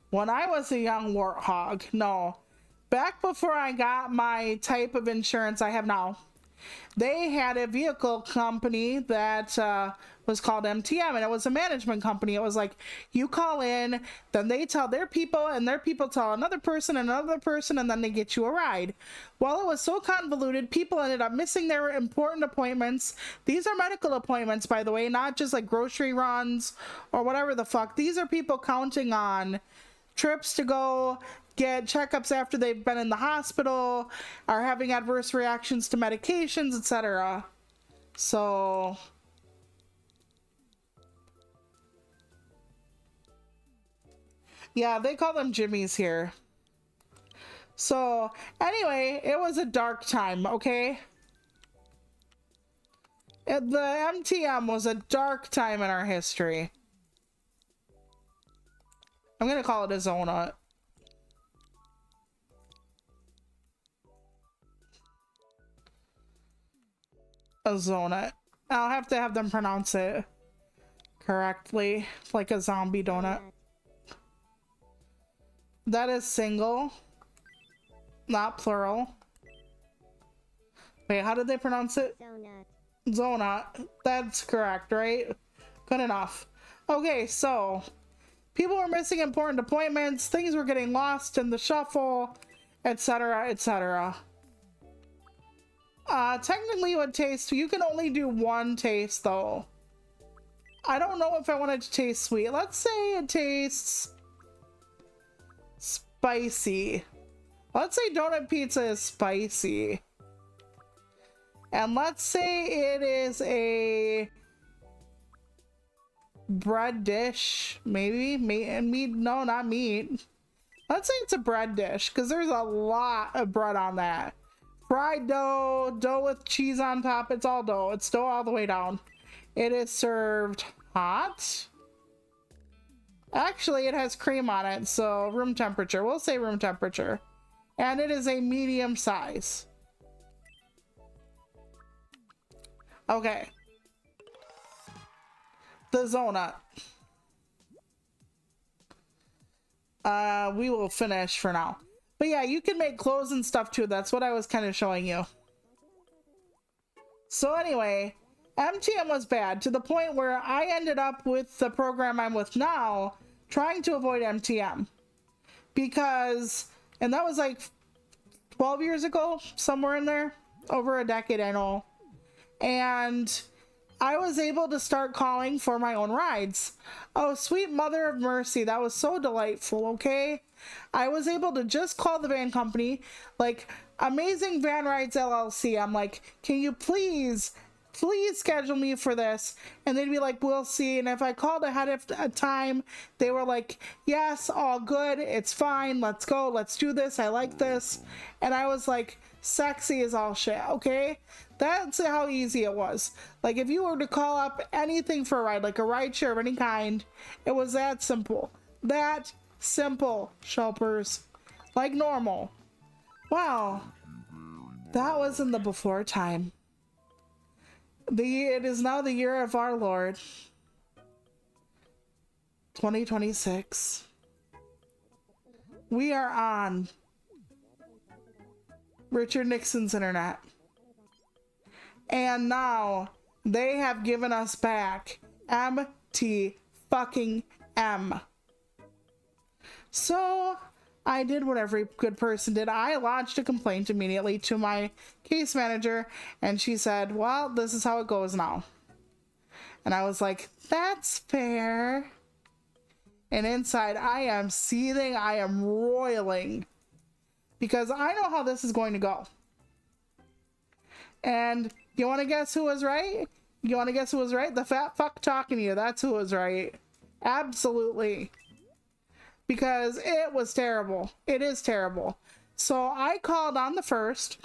when I was a young warthog, no, back before I got my type of insurance I have now, They had a vehicle company that was called MTM, and it was a management company. It was like, you call in, then they tell their people, and their people tell another person, and then they get you a ride. Well, it was so convoluted, people ended up missing their important appointments. These are medical appointments, by the way, not just like grocery runs or whatever the fuck. These are people counting on trips to go get checkups after they've been in the hospital, are having adverse reactions to medications, etc. So yeah, they call them Jimmies here. So anyway, it was a dark time, okay? The MTM was a dark time in our history. I'm gonna call it a Zona. A Zona. I'll have to have them pronounce it correctly, like a zombie donut. That is single, not plural. Wait, how did they pronounce it? Donut. Zona. That's correct, right? Good enough. Okay, so people were missing important appointments, things were getting lost in the shuffle, etc., etc. Technically with taste, you can only do one taste though. I don't know if I want it to taste sweet. Let's say it tastes spicy. Let's say donut pizza is spicy. And let's say it is a bread dish, maybe? Meat? No, not meat. Let's say it's a bread dish, because there's a lot of bread on that. Fried dough, dough with cheese on top. It's all dough. It's dough all the way down. It is served hot. Actually, it has cream on it, so room temperature. We'll say room temperature. And it is a medium size. Okay. The Zona. We will finish for now. But yeah, you can make clothes and stuff too. That's what I was kind of showing you. So anyway, MTM was bad to the point where I ended up with the program I'm with now trying to avoid MTM. Because, and that was like 12 years ago, somewhere in there. Over a decade, I know. And I was able to start calling for my own rides. Oh, sweet mother of mercy. That was so delightful, okay? I was able to just call the van company, like Amazing Van Rides LLC. I'm like, can you please schedule me for this? And they'd be like, we'll see. And if I called ahead of time, they were like, yes, all good. It's fine. Let's go. Let's do this. I like this. And I was like, sexy as all shit, okay? That's how easy it was. Like, if you were to call up anything for a ride, like a ride share of any kind, it was that simple. That simple, shoppers. Like normal. Wow. That was in the before time. It is now the year of our Lord. 2026. We are on Richard Nixon's internet. And now they have given us back MT fucking M. So I did what every good person did. I lodged a complaint immediately to my case manager, and she said, well, this is how it goes now. And I was like, that's fair. And inside I am seething, I am roiling, because I know how this is going to go. And you want to guess who was right? You want to guess who was right? The fat fuck talking to you. That's who was right. Absolutely. Because it was terrible. It is terrible. So I called on the 1st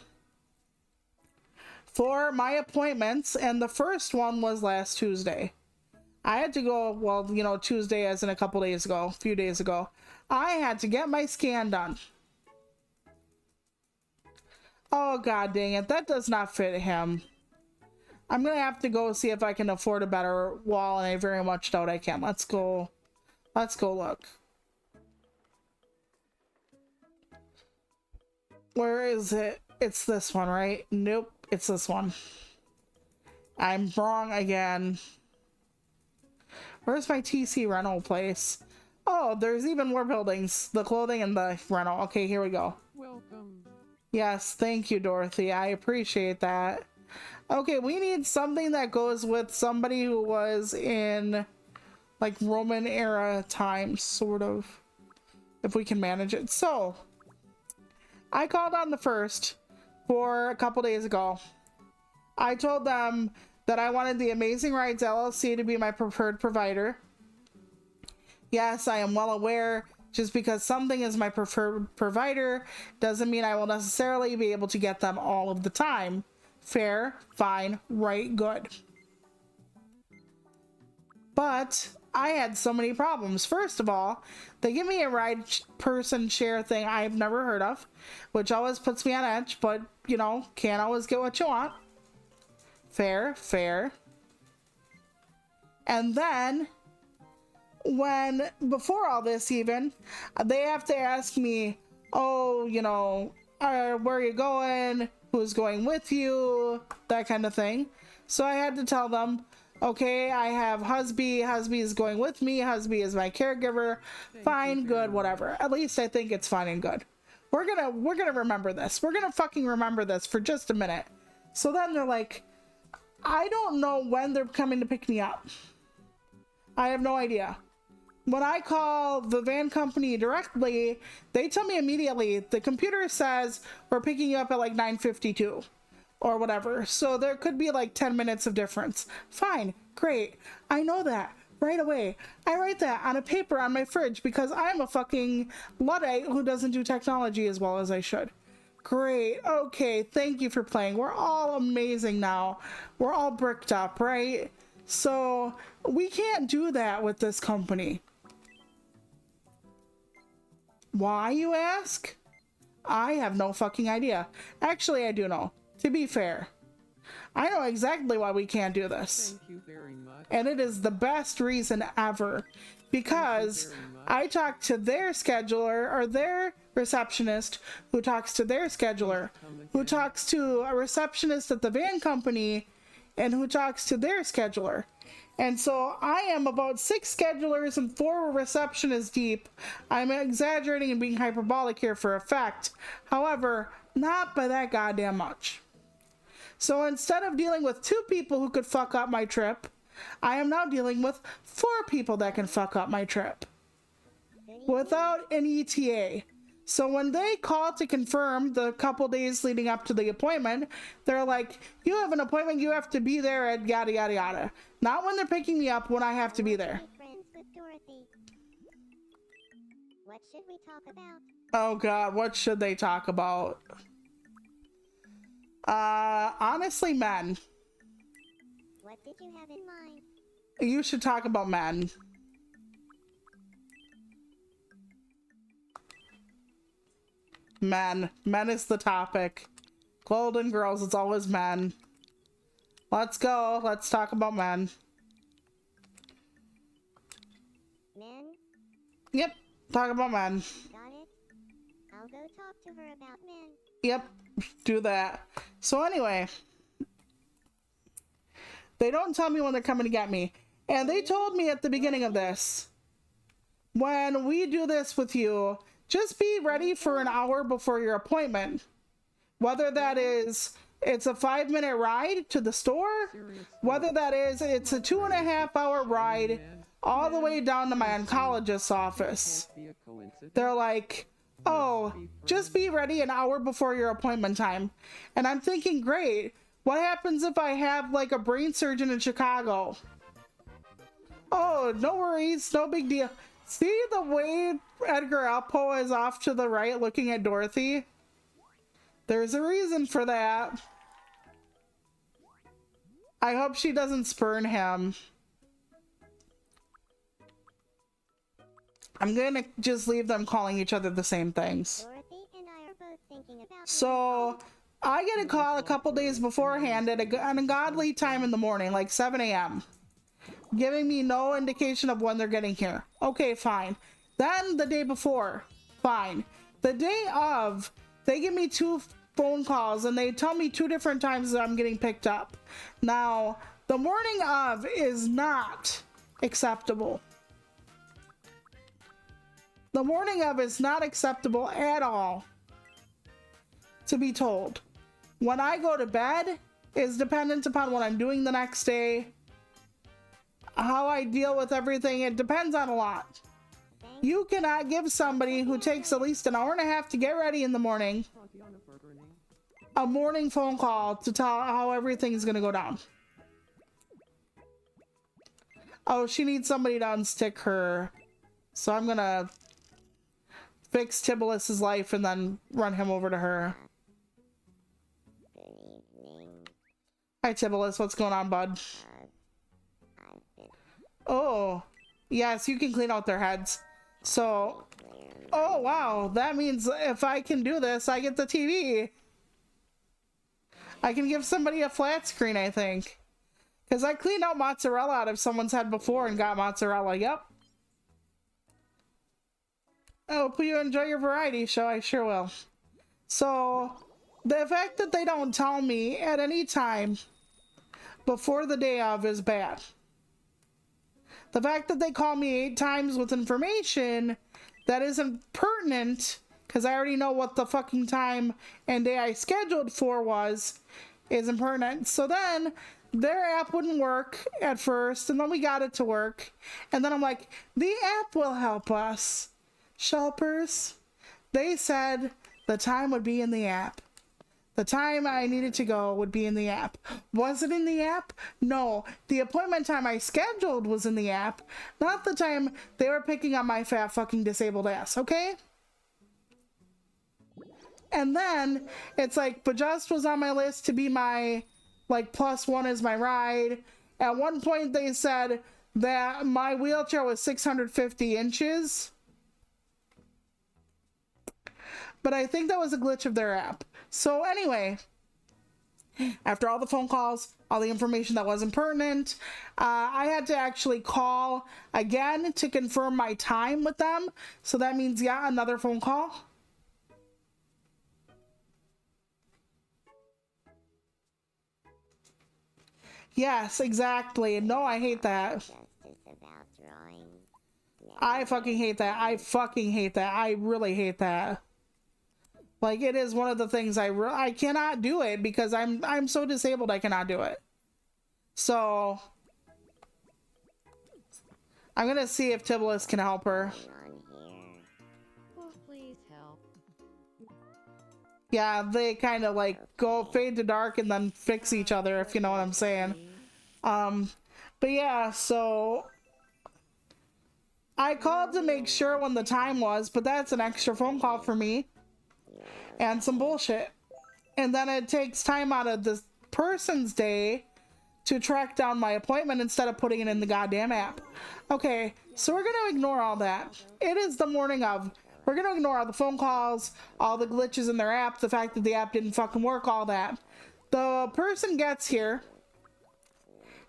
for my appointments, and the first one was last Tuesday. I had to go, well, you know, Tuesday as in a couple days ago, a few days ago. I had to get my scan done. Oh, god dang it. That does not fit him. I'm going to have to go see if I can afford a better wall, and I very much doubt I can. Let's go. Let's go look. Where is it? It's this one, right? Nope. it's this one. I'm wrong again. Where's my TC rental place? Oh, there's even more buildings. The clothing and the rental. Okay, here we go. Welcome. Yes, thank you, Dorothy. I appreciate that. Okay, we need something that goes with somebody who was in like Roman era times, sort of. If we can manage it. So, I called on the first for a couple days ago. I told them that I wanted the Amazing Rides LLC to be my preferred provider. Yes, I am well aware, just because something is my preferred provider doesn't mean I will necessarily be able to get them all of the time. Fair, fine, right, good. But I had so many problems. First of all, they give me a ride person share thing I've never heard of, which always puts me on edge, but you know, can't always get what you want. Fair, fair. And then, before all this even, they have to ask me, oh, you know, where are you going? Who's going with you? That kind of thing. So I had to tell them, okay, I have Husby. Husby is going with me. Husby is my caregiver. Fine, good, whatever. At least I think it's fine and good. We're gonna remember this. We're gonna fucking remember this for just a minute. So then they're like, I don't know when they're coming to pick me up. I have no idea. When I call the van company directly, they tell me immediately, the computer says we're picking you up at like 9:52 or whatever. So there could be like 10 minutes of difference. Fine, great. I know that right away. I write that on a paper on my fridge because I'm a fucking Luddite who doesn't do technology as well as I should. Great. Okay, thank you for playing. We're all amazing now. We're all bricked up, right? So we can't do that with this company. Why, you ask? I have no fucking idea. Actually, I do know. To be fair, I know exactly why we can't do this. Thank you very much. And it is the best reason ever. Because I talked to their scheduler, or their receptionist, who talks to their scheduler, who talks to a receptionist at the van company, and who talks to their scheduler. And so I am about 6 schedulers and 4 receptionists deep. I'm exaggerating and being hyperbolic here for effect. However, not by that goddamn much. So instead of dealing with 2 people who could fuck up my trip, I am now dealing with 4 people that can fuck up my trip without an ETA. So when they call to confirm the couple days leading up to the appointment, they're like, you have an appointment, you have to be there at yada yada yada. Not when they're picking me up, when I have to be there. Friends with Dorothy. What should we talk about? Oh god, what should they talk about? Honestly, men. What did you have in mind? You should talk about men. Men. Men is the topic. Golden Girls, it's always men. Let's go. Let's talk about men. Men? Yep. Talk about men. Got it? I'll go talk to her about men. Yep. Do that. So anyway. They don't tell me when they're coming to get me. And they told me at the beginning of this, when we do this with you, just be ready for an hour before your appointment. Whether that is, it's a 5-minute ride to the store, whether that is, it's a 2.5-hour ride all the way down to my oncologist's office. They're like, oh, just be ready an hour before your appointment time. And I'm thinking, great. What happens if I have like a brain surgeon in Chicago? Oh, no worries, no big deal. See the way Edgar Allan is off to the right looking at Dorothy? There's a reason for that. I hope she doesn't spurn him. I'm gonna just leave them calling each other the same things. Dorothy and I are both thinking about So I get a call a couple days beforehand at an ungodly time in the morning, like 7 a.m. giving me no indication of when they're getting here. Okay, fine. Then the day before, fine. The day of, they give me two phone calls and they tell me 2 different times that I'm getting picked up. Now, the morning of is not acceptable. The morning of is not acceptable at all to be told. When I go to bed is dependent upon what I'm doing the next day, how I deal with everything. It depends on a lot. You cannot give somebody who takes at least an hour and a half to get ready in the morning a morning phone call to tell how everything's gonna go down. Oh, she needs somebody to unstick her. So I'm gonna fix Tibulus's life and then run him over to her. Good evening. Hi Tibulus, what's going on, bud? I've been Oh, yes, you can clean out their heads. So, oh wow, that means if I can do this, I get the TV. I can give somebody a flat screen, I think. Because I cleaned out mozzarella out of someone's head before and got mozzarella, yep. I hope you enjoy your variety show, I sure will. So, the fact that they don't tell me at any time before the day of is bad. The fact that they call me 8 times with information that isn't pertinent, because I already know what the fucking time and day I scheduled for was, isn't pertinent. So then, their app wouldn't work at first, and then we got it to work. And then I'm like, the app will help us. Shelpers. They said the time would be in the app. The time I needed to go would be in the app. Was it in the app? No. The appointment time I scheduled was in the app, not the time they were picking up my fat fucking disabled ass, okay? And then it's like, Bajust was on my list to be my, like, +1 is my ride. At one point they said that my wheelchair was 650 inches. But I think that was a glitch of their app. So anyway, after all the phone calls, all the information that wasn't pertinent, I had to actually call again to confirm my time with them. So that means, yeah, another phone call. Yes, exactly. No, I hate that. just about drawing. I fucking hate that. I fucking hate that. I really hate that. Like, it is one of the things I cannot do it because I'm so disabled I cannot do it. So I'm gonna see if Tibulus can help her. On here. Oh, please help. Yeah, they kind of like go fade to dark and then fix each other, if you know what I'm saying. But yeah, so I called to make sure when the time was, but that's an extra phone call for me. And some bullshit. And then it takes time out of this person's day to track down my appointment instead of putting it in the goddamn app. Okay, so we're gonna ignore all that. It is the morning of. We're gonna ignore all the phone calls, all the glitches in their app, the fact that the app didn't fucking work, all that. The person gets here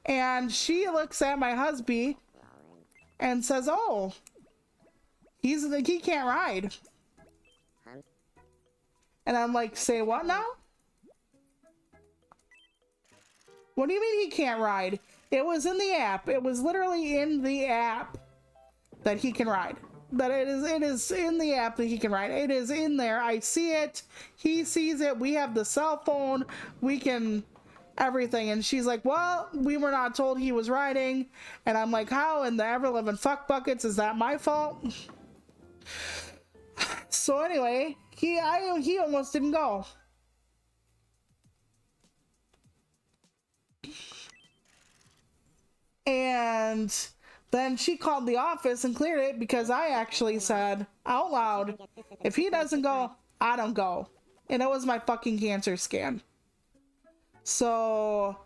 and she looks at my husband and says, oh, he can't ride. And I'm like, say what now? What do you mean he can't ride? It was in the app. It was literally in the app that he can ride. That it is in the app that he can ride. It is in there. I see it. He sees it. We have the cell phone. We can everything. And she's like, well, we were not told he was riding. And I'm like, how in the ever-living fuck buckets is that my fault? So anyway, he almost didn't go. And then she called the office and cleared it because I actually said out loud, if he doesn't go, I don't go. And it was my fucking cancer scan. So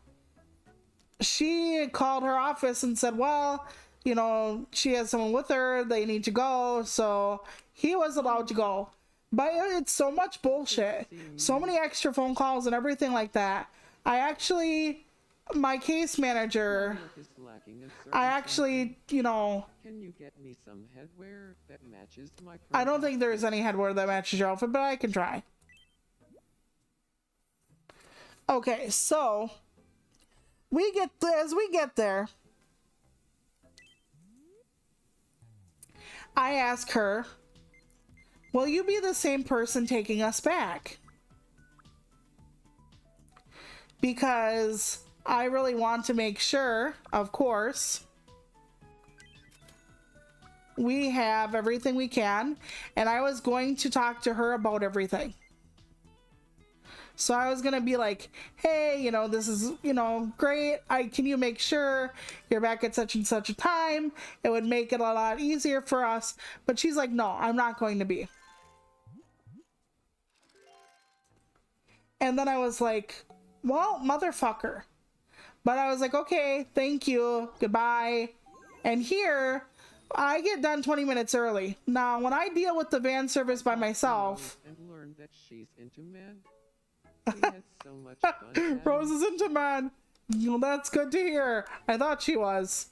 she called her office and said, well, you know, she has someone with her, they need to go. So he was allowed to go. But it's so much bullshit. So many extra phone calls and everything like that. My case manager, I actually, you know, Can you get me some headwear that matches my I don't think there's any headwear that matches your outfit, but I can try. Okay, so as we get there, I ask her, will you be the same person taking us back? Because I really want to make sure, of course, we have everything we can, and I was going to talk to her about everything. So I was gonna be like, hey, you know, this is, you know, great. Can you make sure you're back at such and such a time? It would make it a lot easier for us. But she's like, no, I'm not going to be. And then I was like, well, motherfucker. But I was like, okay, thank you, goodbye. And here, I get done 20 minutes early. Now, when I deal with the van service by myself... And learned that she's into men. We had so much fun. Rose is into men. Well, that's good to hear. I thought she was.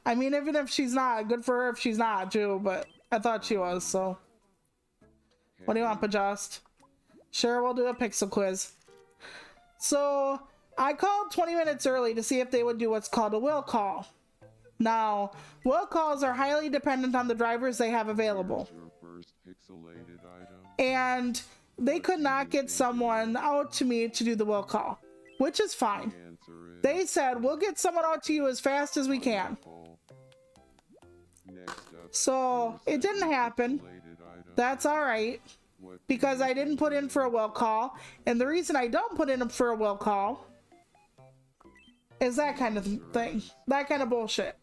I mean, even if she's not, good for her if she's not, too. But I thought she was, so... What do you want, Pajust? Sure, we'll do a pixel quiz. So, I called 20 minutes early to see if they would do what's called a will call. Now, will calls are highly dependent on the drivers they have available. And they could not get someone out to me to do the will call, which is fine. They said, we'll get someone out to you as fast as we can. So, it didn't happen. That's alright, because I didn't put in for a will call. And the reason I don't put in for a will call is that kind of thing. That kind of bullshit.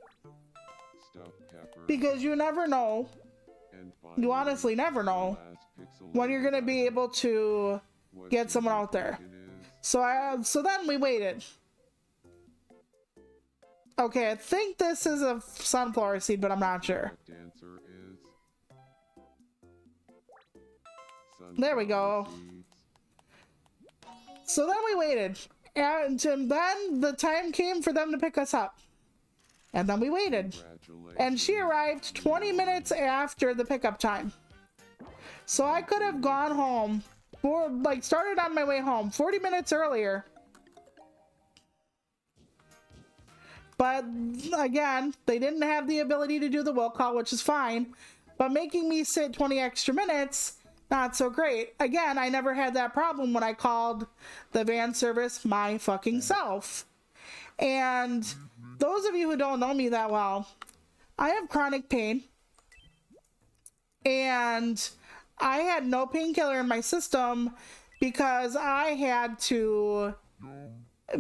Because you never know, you honestly never know when you're going to be able to get someone out there. So then we waited. Okay, I think this is a sunflower seed, but I'm not sure. There we go. So then we waited. And then the time came for them to pick us up. And then we waited. And she arrived 20 minutes after the pickup time. So I could have gone home, started on my way home 40 minutes earlier. But again, they didn't have the ability to do the will call, which is fine. But making me sit 20 extra minutes, not so great. Again, I never had that problem when I called the van service my fucking self. And those of you who don't know me that well, I have chronic pain. And I had no painkiller in my system because I had to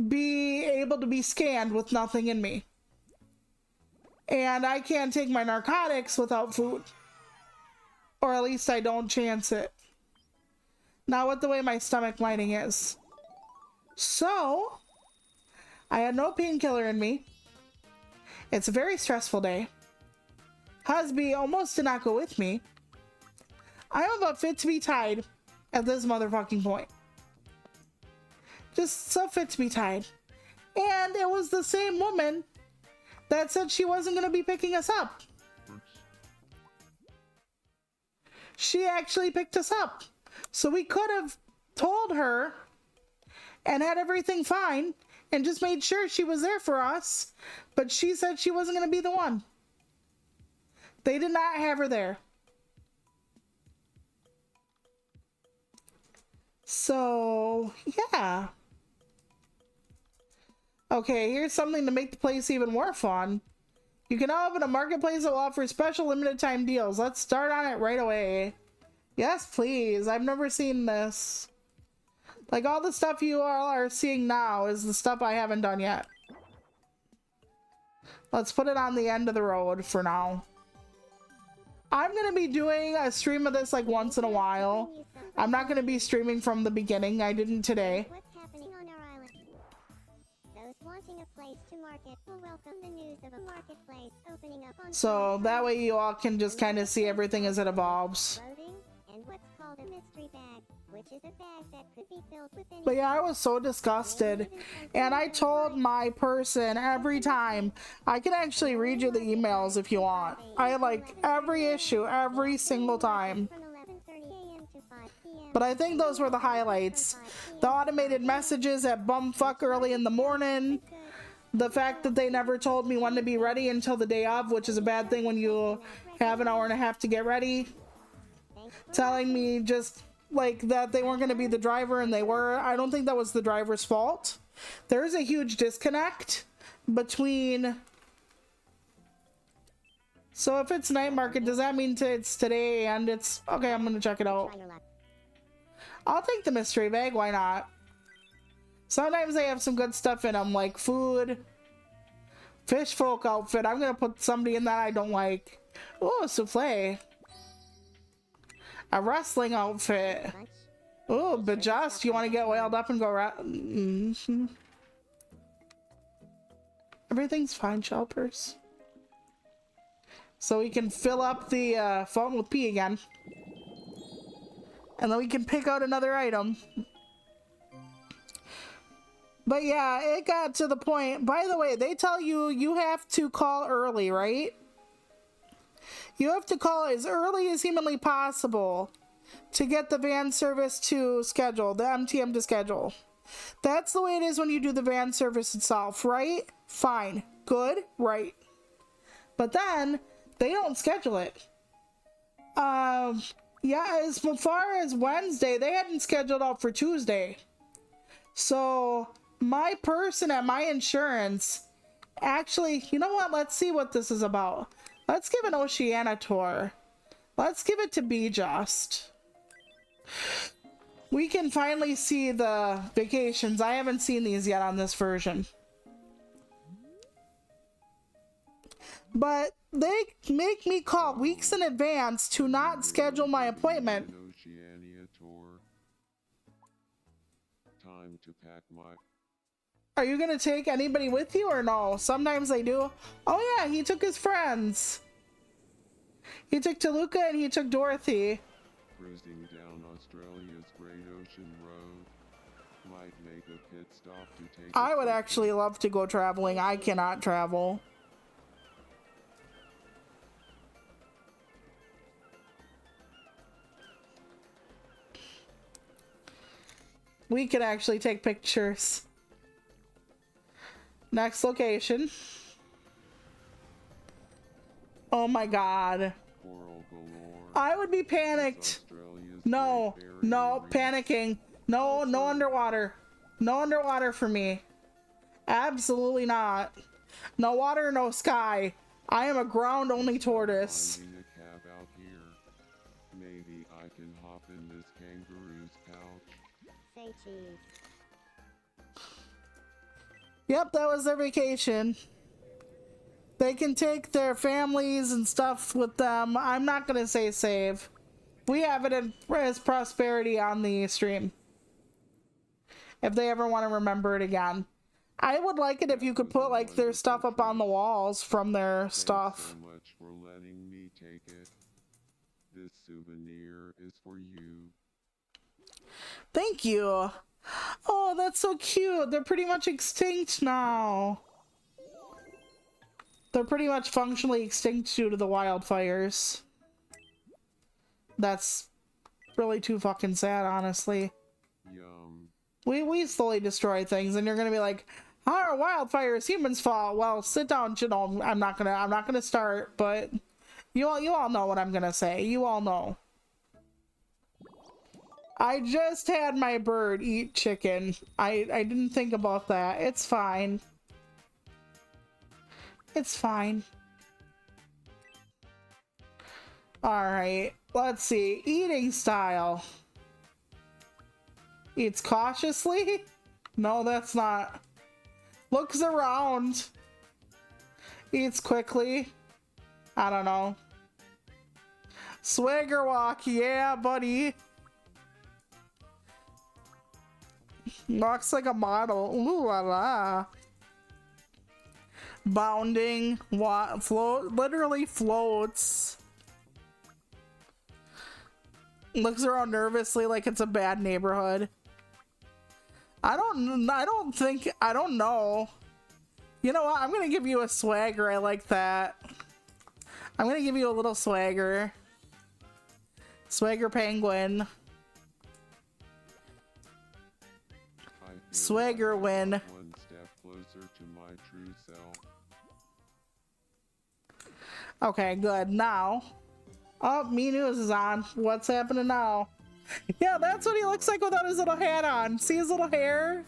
be able to be scanned with nothing in me. And I can't take my narcotics without food. Or at least I don't chance it. Not with the way my stomach lining is. So, I had no painkiller in me. It's a very stressful day. Husby almost did not go with me. I'm about fit to be tied at this motherfucking point. Just so fit to be tied. And it was the same woman that said she wasn't going to be picking us up. She actually picked us up. So we could have told her and had everything fine and just made sure she was there for us. But she said she wasn't going to be the one. They did not have her there. So, yeah. Okay, here's something to make the place even more fun. You can now open a marketplace that will offer special limited time deals. Let's start on it right away. Yes, please. I've never seen this. Like, all the stuff you all are seeing now is the stuff I haven't done yet. Let's put it on the end of the road for now. I'm going to be doing a stream of this like once in a while. I'm not going to be streaming from the beginning. I didn't today. What's happening on our island? Those wanting a place to market will welcome the news of a marketplace opening up on So that way you all can just kind of see everything as it evolves. loading and what's called a mystery bag, which is a bag that could be filled with anything. But yeah, I was so disgusted. And I told my person every time, I can actually read you the emails if you want. I like every issue, every single time. From 11:30 a.m. to 5 p.m. But I think those were the highlights. The automated messages at bumfuck early in the morning. The fact that they never told me when to be ready until the day of, which is a bad thing when you have an hour and a half to get ready. Telling me just like that they weren't going to be the driver, and they were. I don't think that was the driver's fault. There is a huge disconnect between... So if it's night market, does that mean it's today and it's... Okay, I'm going to check it out. I'll take the mystery bag, why not? Sometimes they have some good stuff in them, like food. Fish folk outfit. I'm going to put somebody in that I don't like. Ooh, souffle. A wrestling outfit. Ooh, but just, you want to get whaled up and go around? Everything's fine, Shelpers. So we can fill up the phone with pee again. And then we can pick out another item. But yeah, it got to the point. By the way, they tell you you have to call early, right? You have to call as early as humanly possible to get the van service to schedule, the MTM to schedule. That's the way it is when you do the van service itself, right? Fine. Good. Right. But then they don't schedule it. Yeah, as far as Wednesday, they hadn't scheduled out for Tuesday. So my person at my insurance, actually, you know what? Let's see what this is about. Let's give an Oceania tour. Let's give it to Be Just. We can finally see the vacations. I haven't seen these yet on this version. But they make me call weeks in advance to not schedule my appointment. Oceania tour. Time to pack my... Are you gonna take anybody with you or no? Sometimes they do. Oh yeah, he took his friends. He took Toluca and he took Dorothy. Cruising down Australia's Great Ocean Road. Might make a pit stop to take... I would actually love to go traveling. I cannot travel. We can actually take pictures. Next location. Oh my god. I would be panicked. No, no, panicking. No, no underwater. No underwater for me. Absolutely not. No water, no sky. I am a ground-only tortoise. Finding a cab out here. Maybe I can hop in this kangaroo's pouch. Say cheese. Yep, that was their vacation. They can take their families and stuff with them. I'm not gonna say save. We have it as prosperity on the stream. If they ever want to remember it again. I would like it if you could put like their stuff up on the walls from their stuff. Thanks so much for letting me take it. This souvenir is for you. Thank you. Oh, that's so cute. They're pretty much extinct now. They're pretty much functionally extinct due to the wildfires. That's really too fucking sad, honestly. Yum. We slowly destroy things, and you're gonna be like, "How are wildfires humans' fault?" Well, sit down, you know. I'm not gonna start, but you all know what I'm gonna say. You all know. I just had my bird eat chicken. I didn't think about that. It's fine. It's fine. Alright, let's see. Eating style. Eats cautiously? No, that's not. Looks around. Eats quickly. I don't know. Swagger walk, yeah, buddy. Walks like a model. Ooh la la. Bounding, literally floats. Looks around nervously like it's a bad neighborhood. I don't know. You know what? I'm gonna give you a swagger. I like that. I'm gonna give you a little swagger. Swagger penguin. Swagger win. One step closer to my true self. Okay, good. Now. Oh, Me News is on. What's happening now? Yeah, that's what he looks like without his little hat on. See his little hair?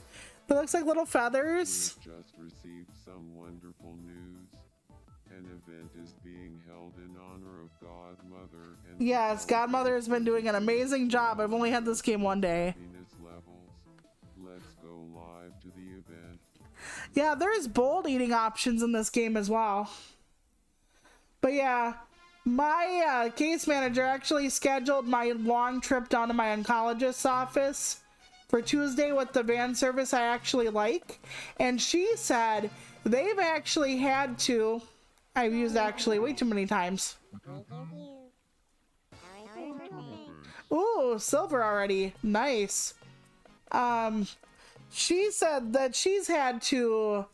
That looks like little feathers. We've just received some wonderful news. An event is being held in honor of Godmother. And to Yes, Godmother has been doing an amazing job. I've only had this game one day. happiness levels. Let's go live to the event. Yeah, there's bold eating options in this game as well. But yeah, my case manager actually scheduled my long trip down to my oncologist's office for Tuesday with the van service I actually like. And she said they've actually had to, I've used actually way too many times. We give you our birthday. Ooh, silver already. Nice. She said that she's had to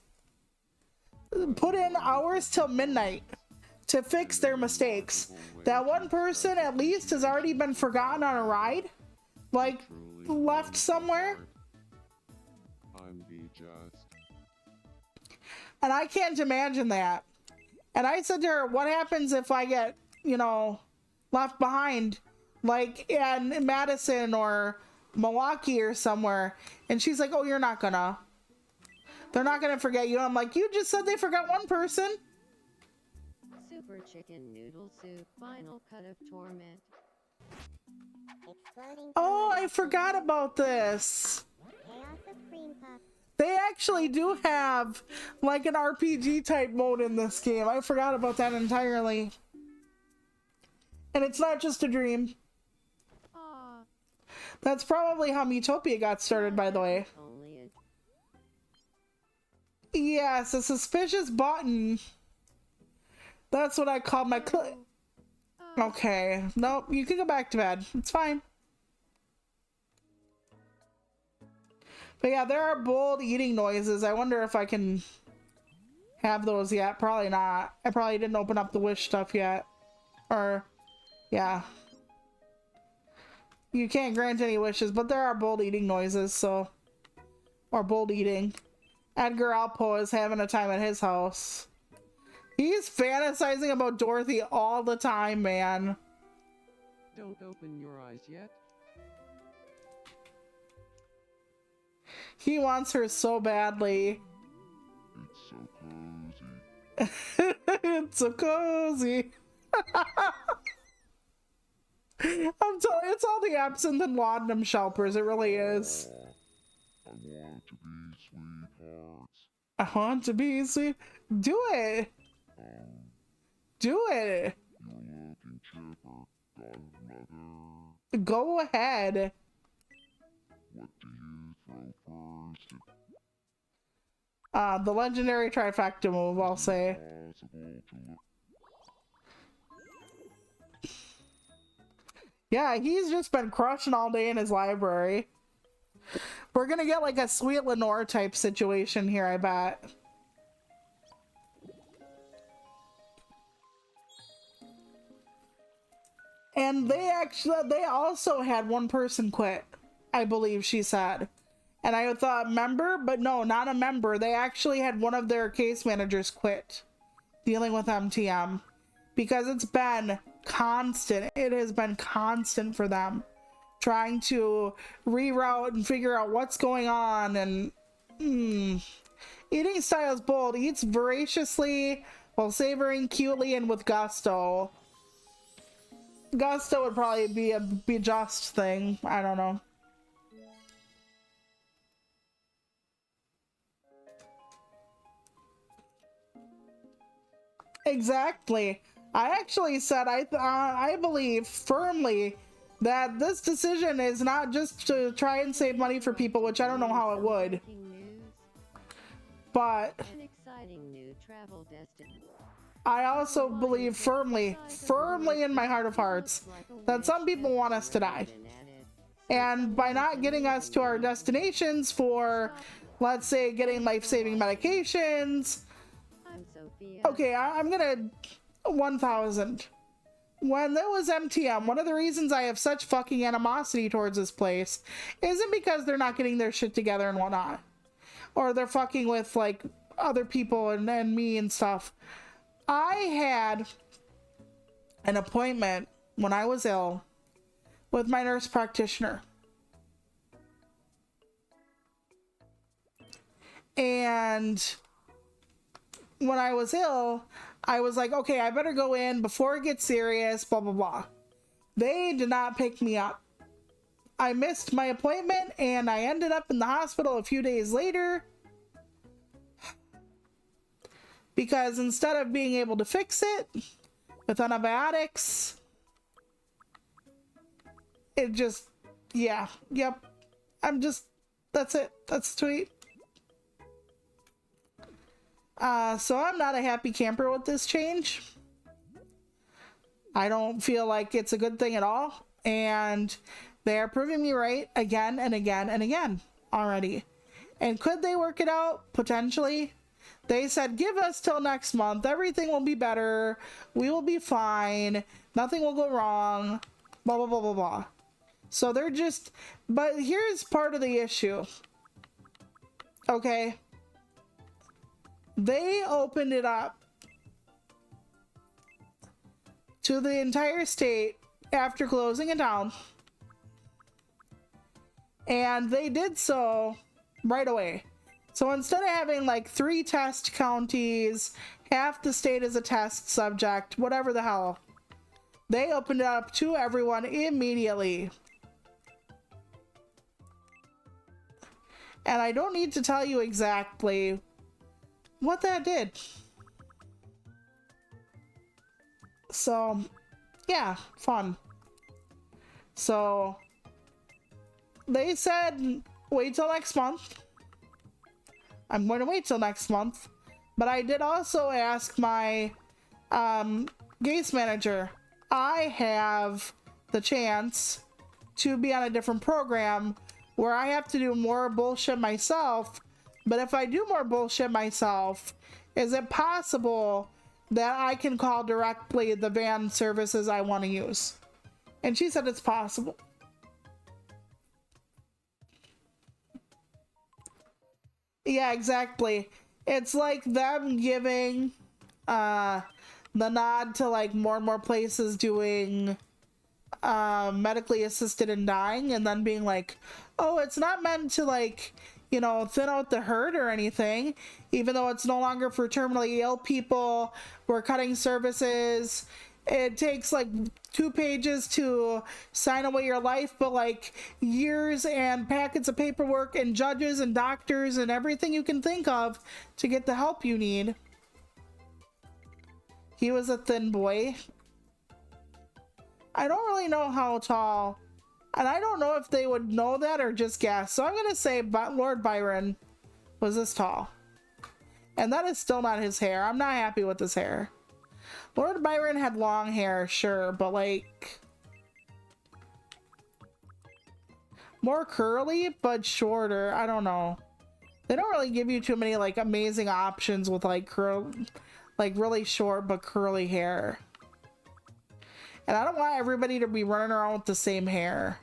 put in hours till midnight to fix their mistakes. That one person at least has already been forgotten on a ride, like left somewhere. I'm be just. And I can't imagine that. And I said to her, what happens if I get, you know, left behind, like in Madison or Milwaukee or somewhere? And she's like, oh, you're not gonna. They're not gonna forget you. I'm like, you just said they forgot one person. Super chicken noodle soup. Final cut of torment. Exploding Oh, I tornado. forgot about this. Chaos of cream puff. They actually do have like an RPG type mode in this game. I forgot about that entirely. And it's not just a dream. Aw. That's probably how Metopia got started, by the way. Only Yes, a suspicious button. That's what I call my Okay, nope, you can go back to bed. It's fine. But yeah, there are bold eating noises. I wonder if I can have those yet. Probably not. I probably didn't open up the wish stuff yet. Or, yeah. You can't grant any wishes, but there are bold eating noises, so. Or bold eating. Edgar Alpo is having a time at his house. He's fantasizing about Dorothy all the time, man. Don't open your eyes yet. He wants her so badly. It's so cozy. It's so cozy. I'm telling you, it's all the absinthe and laudanum shelpers. It really is. I want to be sweethearts. I want to be sweet. Do it. Do it. You're looking chipper, Godmother. Go ahead. What do you throw first? The legendary trifecta move, I'll say. Possible to look. Yeah, he's just been crushing all day in his library. We're gonna get like a Sweet Lenore type situation here, I bet. And they also had one person quit, I believe she said. And I thought member, but no, not a member. They actually had one of their case managers quit dealing with MTM because it's been constant. It has been constant for them trying to reroute and figure out what's going on. And eating style is bold. Eats voraciously while savoring cutely and with gusto. Gusto would probably be a just thing. I don't know. Exactly. I actually said I believe firmly that this decision is not just to try and save money for people, which I don't know how it would, breaking news. but An exciting new travel destination. I also believe firmly in my heart of hearts that some people want us to die. And by not getting us to our destinations for, let's say, getting life-saving medications. I'm Sophia. Okay, I'm gonna 1,000. when there was MTM, one of the reasons I have such fucking animosity towards this place isn't because they're not getting their shit together and whatnot. Or they're fucking with, like, other people and me and stuff. I had an appointment when I was ill with my nurse practitioner. And when I was ill, I was like, okay, I better go in before it gets serious, blah, blah, blah. They did not pick me up. I missed my appointment and I ended up in the hospital a few days later because instead of being able to fix it with antibiotics, it just, yeah, yep. That's it. That's sweet. So I'm not a happy camper with this change. I don't feel like it's a good thing at all. And they are proving me right again and again and again already. And could they work it out? Potentially. They said, give us till next month. Everything will be better. We will be fine. Nothing will go wrong. Blah, blah, blah, blah, blah. So they're just... But here's part of the issue. Okay. They opened it up to the entire state after closing it down. And they did so right away. So instead of having like 3 test counties, half the state is a test subject, whatever the hell, they opened it up to everyone immediately. And I don't need to tell you exactly what that did. So, yeah, fun. So, they said, wait till next month. I'm going to wait till next month. But I did also ask my case manager. I have the chance to be on a different program where I have to do more bullshit myself. But if I do more bullshit myself, is it possible that I can call directly the van services I want to use? And she said it's possible. Yeah, exactly. It's like them giving the nod to like more and more places doing medically assisted and dying, and then being like, oh, it's not meant to like, you know, thin out the herd or anything, even though it's no longer for terminally ill people. We're cutting services. It takes like 2 pages to sign away your life, but like years and packets of paperwork and judges and doctors and everything you can think of to get the help you need. He was a thin boy. I don't really know how tall, and I don't know if they would know that or just guess. So I'm going to say Lord Byron was this tall. And that is still not his hair. I'm not happy with his hair. Lord Byron had long hair, sure, but like more curly but shorter. I don't know. They don't really give you too many like amazing options with like like really short but curly hair. And I don't want everybody to be running around with the same hair.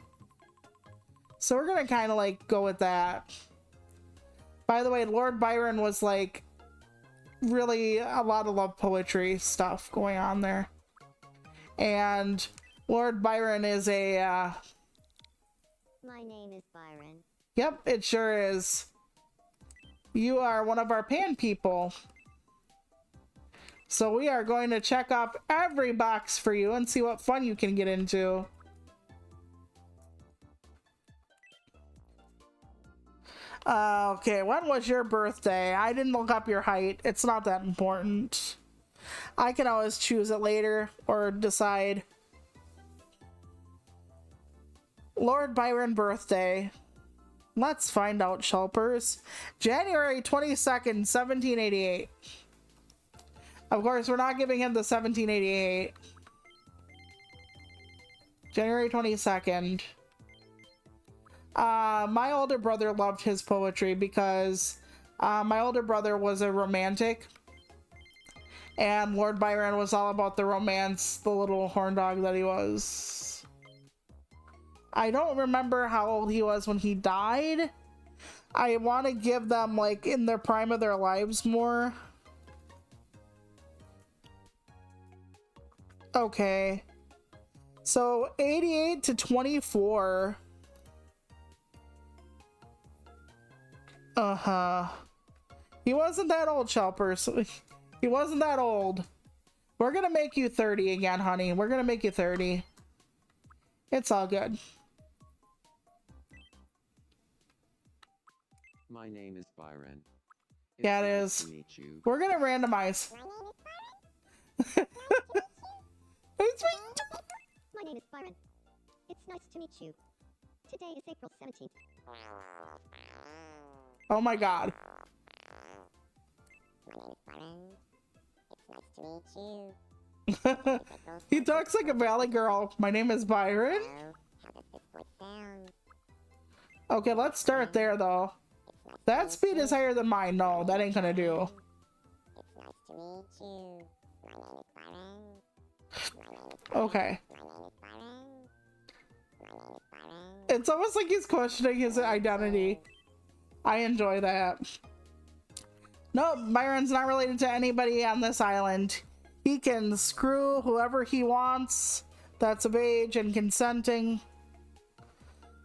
So we're gonna kind of like go with that. By the way, Lord Byron was like really a lot of love poetry stuff going on there. And Lord Byron is a My name is Byron. Yep, it sure is. You are one of our pan people. So we are going to check off every box for you and see what fun you can get into. Okay, when was your birthday? I didn't look up your height. It's not that important. I can always choose it later or decide. Lord Byron birthday. Let's find out, Shelpers. January 22nd, 1788. Of course, we're not giving him the 1788. January 22nd. My older brother loved his poetry because my older brother was a romantic. And Lord Byron was all about the romance, the little horn dog that he was. I don't remember how old he was when he died. I want to give them like in their prime of their lives more. Okay. So 88 to 24. Uh-huh. He wasn't that old, Shelpers. He wasn't that old. We're gonna make you 30 again, honey. We're gonna make you 30. It's all good. My name is Byron. Yeah, it nice is. to meet you. We're gonna randomize. It's me. My name is Byron. It's nice to meet you. Today is April 17th. Oh my god. My name is Byron. It's nice to meet you. He talks like a valley girl. My name is Byron. Hello. How does this voice sound? Okay, let's start there though. That speed is higher than mine. No, that ain't gonna do. It's nice to meet you. My name is Byron. Okay. My name is Byron. My name is Byron. It's almost like he's questioning his identity. I enjoy that. No, Byron's not related to anybody on this island. He can screw whoever he wants that's of age and consenting.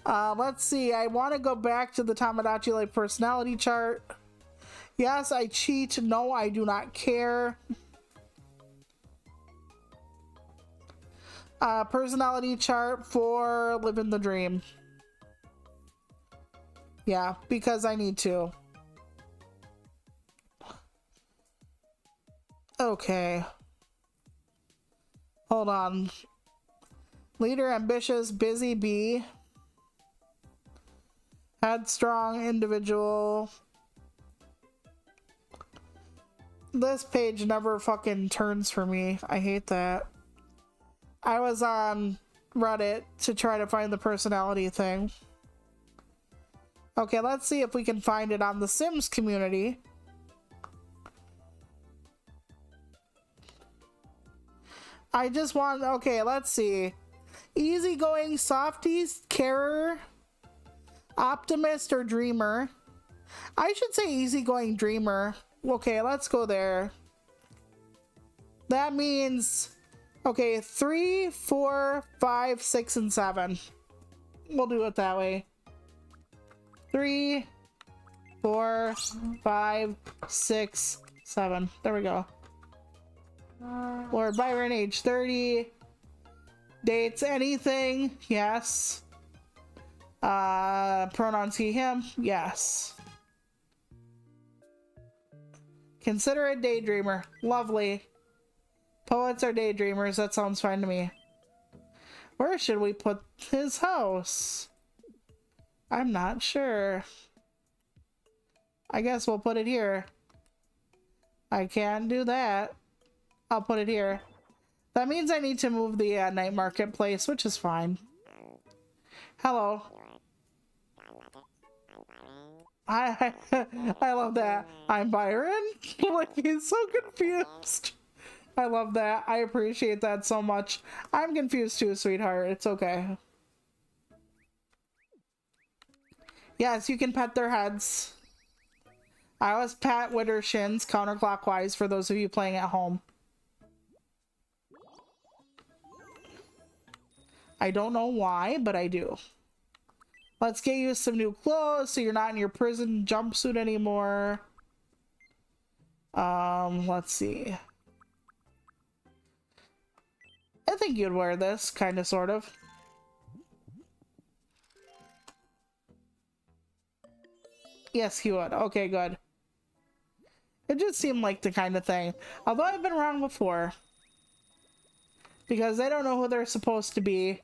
Let's see. I want to go back to the Tomodachi Life personality chart. Yes, I cheat. No, I do not care. Personality chart for living the dream. Yeah, because I need to. Okay. Hold on. Leader, ambitious, busy bee. Headstrong, individual. This page never fucking turns for me. I hate that. I was on Reddit to try to find the personality thing. Okay, let's see if we can find it on the Sims community. I just want, okay, let's see. Easygoing, softies, carer, optimist, or dreamer. I should say easygoing dreamer. Okay, let's go there. That means, okay, 3, 4, 5, 6, and 7. We'll do it that way. 3, 4, 5, 6, 7. There we go. Lord Byron, age 30. Dates anything? Yes. Pronouns he, him? Yes. Considerate daydreamer. Lovely. Poets are daydreamers. That sounds fine to me. Where should we put his house? I'm not sure. I guess we'll put it here. I can't do that. I'll put it here. That means I need to move the night marketplace, which is fine. Hello. I love that. I'm Byron. Like, he's so confused. I love that. I appreciate that so much. I'm confused too, sweetheart. It's okay. Yes, you can pet their heads. I always pat Witter shins counterclockwise for those of you playing at home. I don't know why, but I do. Let's get you some new clothes so you're not in your prison jumpsuit anymore. Let's see. I think you'd wear this, kind of, sort of. Yes, he would. Okay, good. It just seemed like the kind of thing. Although I've been wrong before. Because they don't know who they're supposed to be.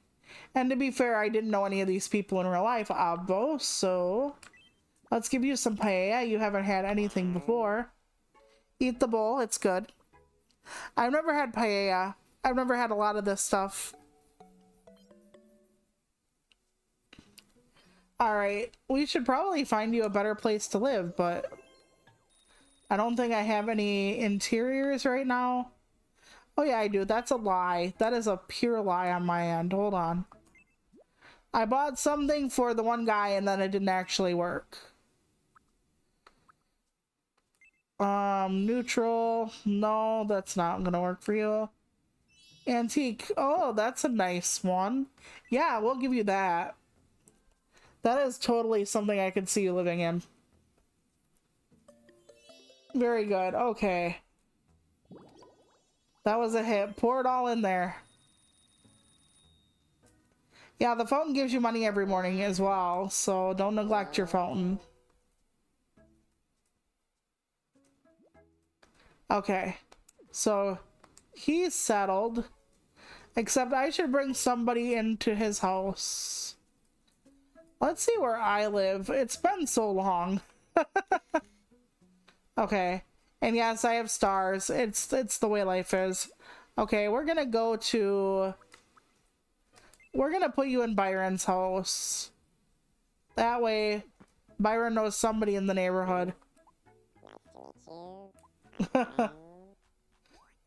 And to be fair, I didn't know any of these people in real life, Abbo, so let's give you some paella. You haven't had anything before. Eat the bowl, it's good. I've never had paella. I've never had a lot of this stuff. Alright, we should probably find you a better place to live, but I don't think I have any interiors right now. Oh yeah, I do. That's a lie. That is a pure lie on my end. Hold on. I bought something for the one guy and then it didn't actually work. Neutral. No, that's not gonna work for you. Antique. Oh, that's a nice one. Yeah, we'll give you that. That is totally something I could see you living in. Very good. Okay. That was a hit. Pour it all in there. Yeah, the fountain gives you money every morning as well, so don't neglect your fountain. Okay. So he's settled. Except I should bring somebody into his house. Let's see where I live. It's been so long. Okay. And yes, I have stars. It's the way life is. Okay, we're gonna go to... We're gonna put you in Byron's house. That way, Byron knows somebody in the neighborhood.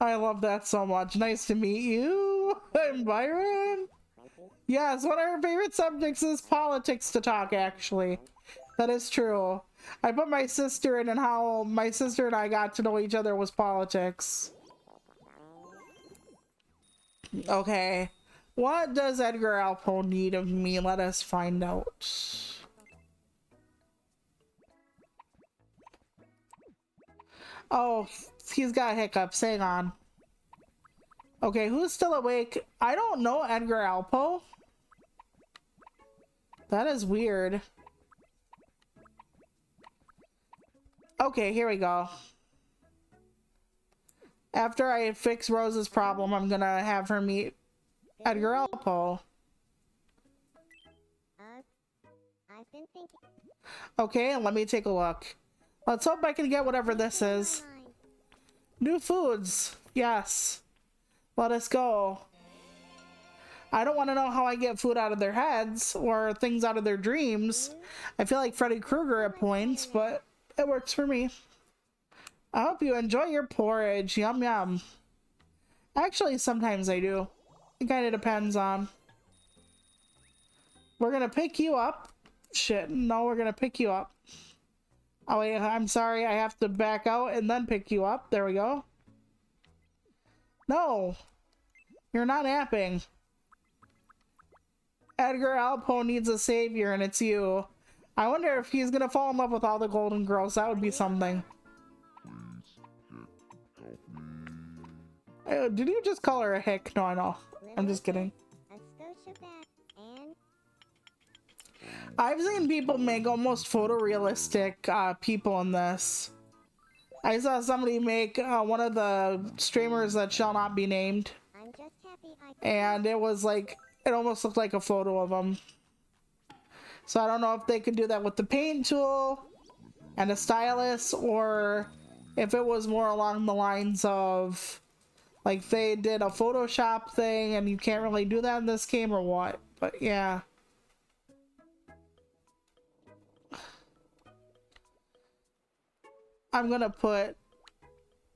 I love that so much. Nice to meet you. I'm Byron. Yes, one of our favorite subjects is politics to talk, actually. That is true. I put my sister in, and how my sister and I got to know each other was politics. Okay. What does Edgar Allan Poe need of me? Let us find out. Oh, he's got hiccups. Hang on. Okay, who's still awake? I don't know Edgar Allan Poe. That is weird. Okay, here we go. After I fix Rose's problem, I'm gonna have her meet Edgar Allan Poe. I've been thinking. Okay, let me take a look. Let's hope I can get whatever this is. New foods. Yes. Let us go. I don't want to know how I get food out of their heads or things out of their dreams. I feel like Freddy Krueger at points, but it works for me. I hope you enjoy your porridge. Yum yum. Actually, sometimes I do. It kind of depends on. We're gonna pick you up. Shit, no, we're gonna pick you up. Oh wait, I'm sorry, I have to back out and then pick you up. There we go. No, you're not napping. Edgar Allan Poe needs a savior and it's you. I wonder if he's gonna fall in love with all the golden girls. That would be something. Please, help me. Did you just call her a hick? No, I know. I'm just kidding. A Scotia bat and I've seen people make almost photorealistic people in this. I saw somebody make one of the streamers that shall not be named, I'm just happy and it was like, it almost looked like a photo of them. So I don't know if they could do that with the paint tool and a stylus, or if it was more along the lines of like they did a Photoshop thing and you can't really do that in this game or what. But yeah. I'm gonna put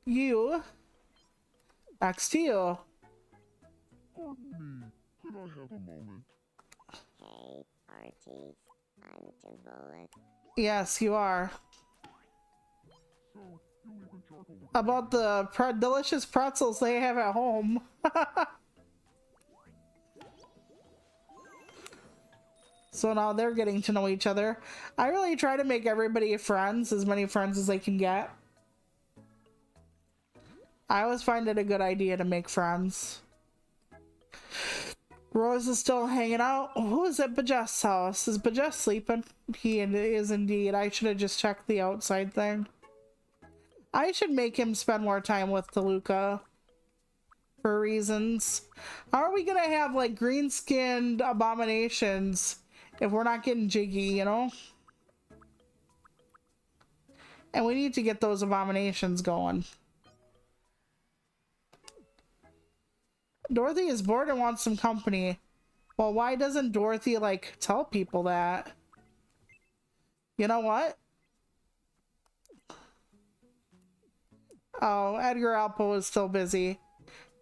you next to you. Pardon me. Could I have a moment? Hey, Arties. I'm Timbola. Yes, you are. So, you even charcoal with About the delicious pretzels they have at home. So now they're getting to know each other. I really try to make everybody friends, as many friends as I can get. I always find it a good idea to make friends. Rose is still hanging out. Who is at Bajest's house? Is Bajest sleeping? He is indeed. I should have just checked the outside thing. I should make him spend more time with DeLuca. For reasons. How are we gonna have like green-skinned abominations if we're not getting jiggy, you know? And we need to get those abominations going. Dorothy is bored and wants some company. Well, why doesn't Dorothy, like, tell people that? You know what? Oh, Edgar Allan Poe is still busy.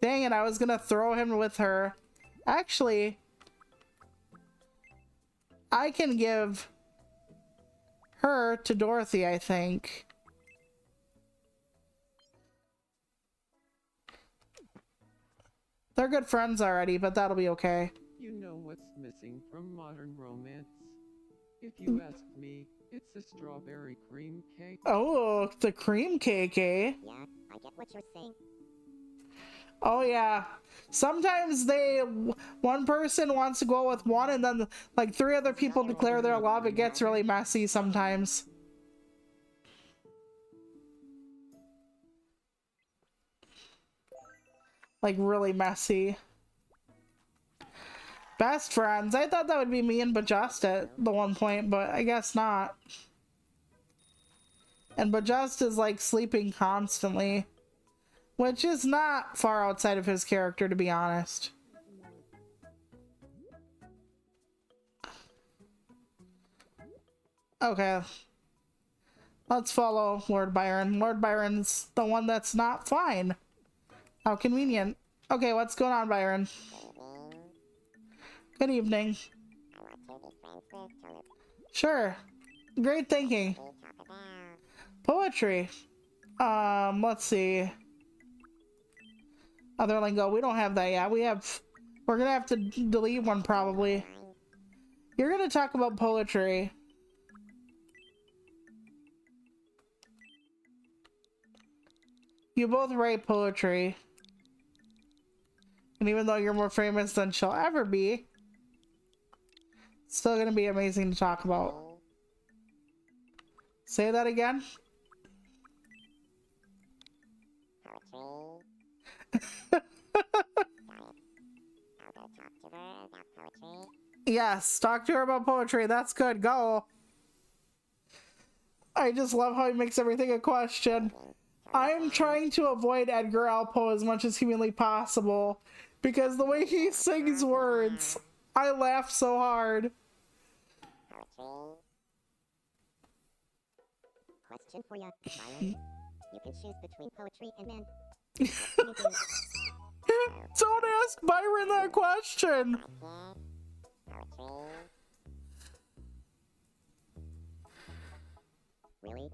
Dang it, I was gonna throw him with her. Actually, I can give her to Dorothy, I think. They're good friends already, but that'll be okay. You know what's missing from modern romance? If you ask me, it's a strawberry cream cake. Oh, the cream cake, eh? Yeah, I get what you're saying. Oh yeah. Sometimes one person wants to go with one and then like 3 other people declare their love. It gets really messy sometimes. Like really messy. Best friends. I thought that would be me and Bajust at the one point, but I guess not. And Bajust is like sleeping constantly, which is not far outside of his character, to be honest. Okay. Let's follow Lord Byron. Lord Byron's the one that's not fine. How convenient. Okay, what's going on, Byron? Good evening. I want to be friends with Tulip. Sure. Great thinking. We talk about Poetry. Let's see. Other lingo. We don't have that yet. We're gonna have to delete one probably. wine. You're gonna talk about poetry. You both write poetry. And even though you're more famous than she'll ever be, it's still gonna be amazing to talk about. Say that again? Poetry. Got it. I'll go talk to her about poetry. Yes, talk to her about poetry. That's good. Go. I just love how he makes everything a question. I'm trying to avoid Edgar Allan Poe as much as humanly possible because the way he sings words, I laugh so hard. Poetry. Question for you, Byron. You can choose between poetry and men. What can you do? Don't ask Byron that question. I said poetry. Really?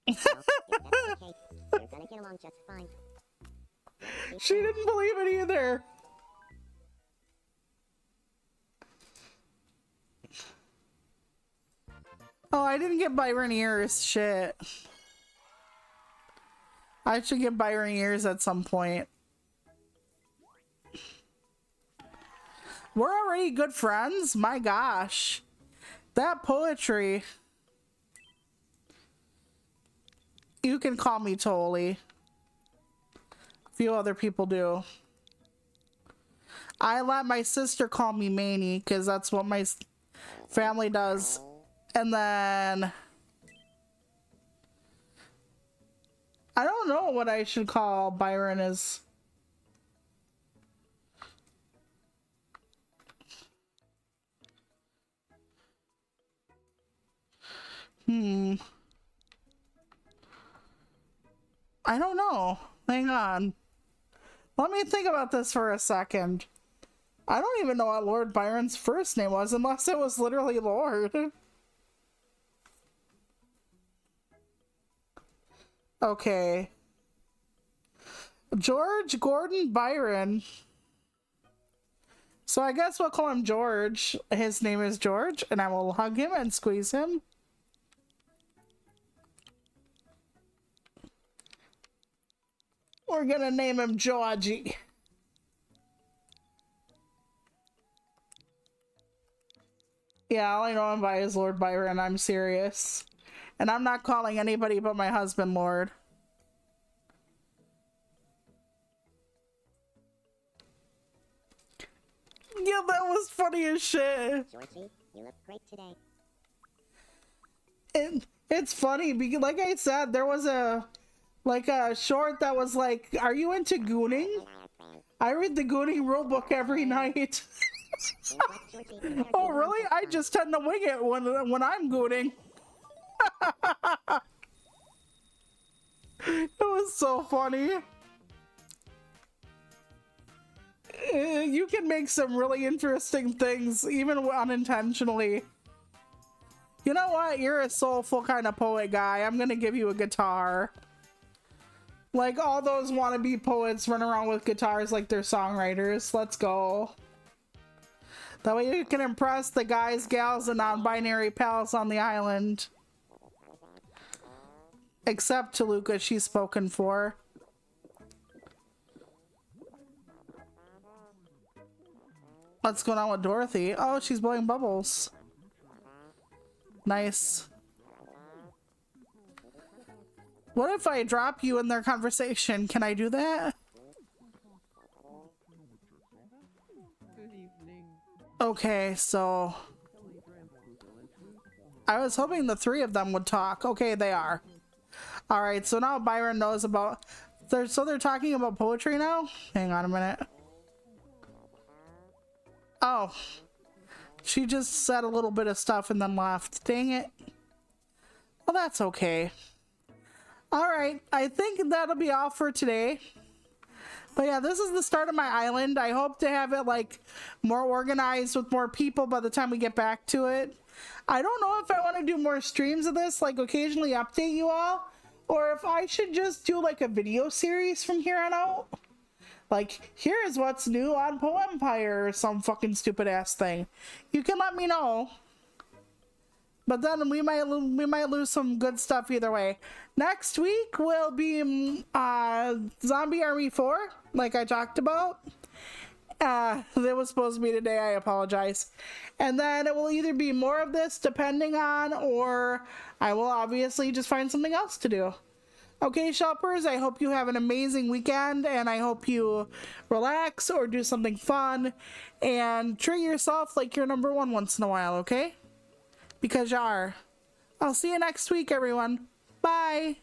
Well, if that's the case, you're gonna get along just fine. She didn't believe it either. Oh, I didn't get Byron ears. Shit. I should get Byron ears at some point. We're already good friends? My gosh. That poetry. You can call me Toli. A few other people do. I let my sister call me Manny because that's what my family does. And then I don't know what I should call Byron is. I don't know. Hang on. Let me think about this for a second. I don't even know what Lord Byron's first name was unless it was literally Lord. Okay. George Gordon Byron. So I guess we'll call him George. His name is George, and I will hug him and squeeze him. We're gonna name him Georgie. Yeah, all I know him by is Lord Byron. I'm serious. And I'm not calling anybody but my husband Lord. Yeah, that was funny as shit. Georgie, you look great today. It's funny because, like I said, there was a short that was like, "Are you into gooning?" I read the gooning rule book every night. Oh, really? I just tend to wing it when I'm gooning. It was so funny. You can make some really interesting things, even unintentionally. You know what? You're a soulful kind of poet guy. I'm gonna give you a guitar. Like all those wannabe poets run around with guitars like they're songwriters. Let's go. That way you can impress the guys, gals, and non-binary pals on the island. Except Toluca, she's spoken for. What's going on with Dorothy? Oh, she's blowing bubbles. Nice. What if I drop you in their conversation? Can I do that? Good evening. Okay, so I was hoping the three of them would talk. Okay, they are. All right, so now Byron knows about. So they're talking about poetry now? Hang on a minute. Oh, she just said a little bit of stuff and then left. Dang it. Well, that's okay. All right, I think that'll be all for today. But yeah, this is the start of my island. I hope to have it like more organized with more people by the time we get back to it. I don't know if I want to do more streams of this, like occasionally update you all, or if I should just do like a video series from here on out. Like, here's what's new on Poempire or some fucking stupid ass thing. You can let me know. But then we might lose some good stuff either way. Next week will be Zombie Army 4, like I talked about. It was supposed to be today, I apologize. And then it will either be more of this depending on, or I will obviously just find something else to do. Okay, shoppers, I hope you have an amazing weekend, and I hope you relax or do something fun and treat yourself like you're number one once in a while, okay? Because you are. I'll see you next week, everyone. Bye.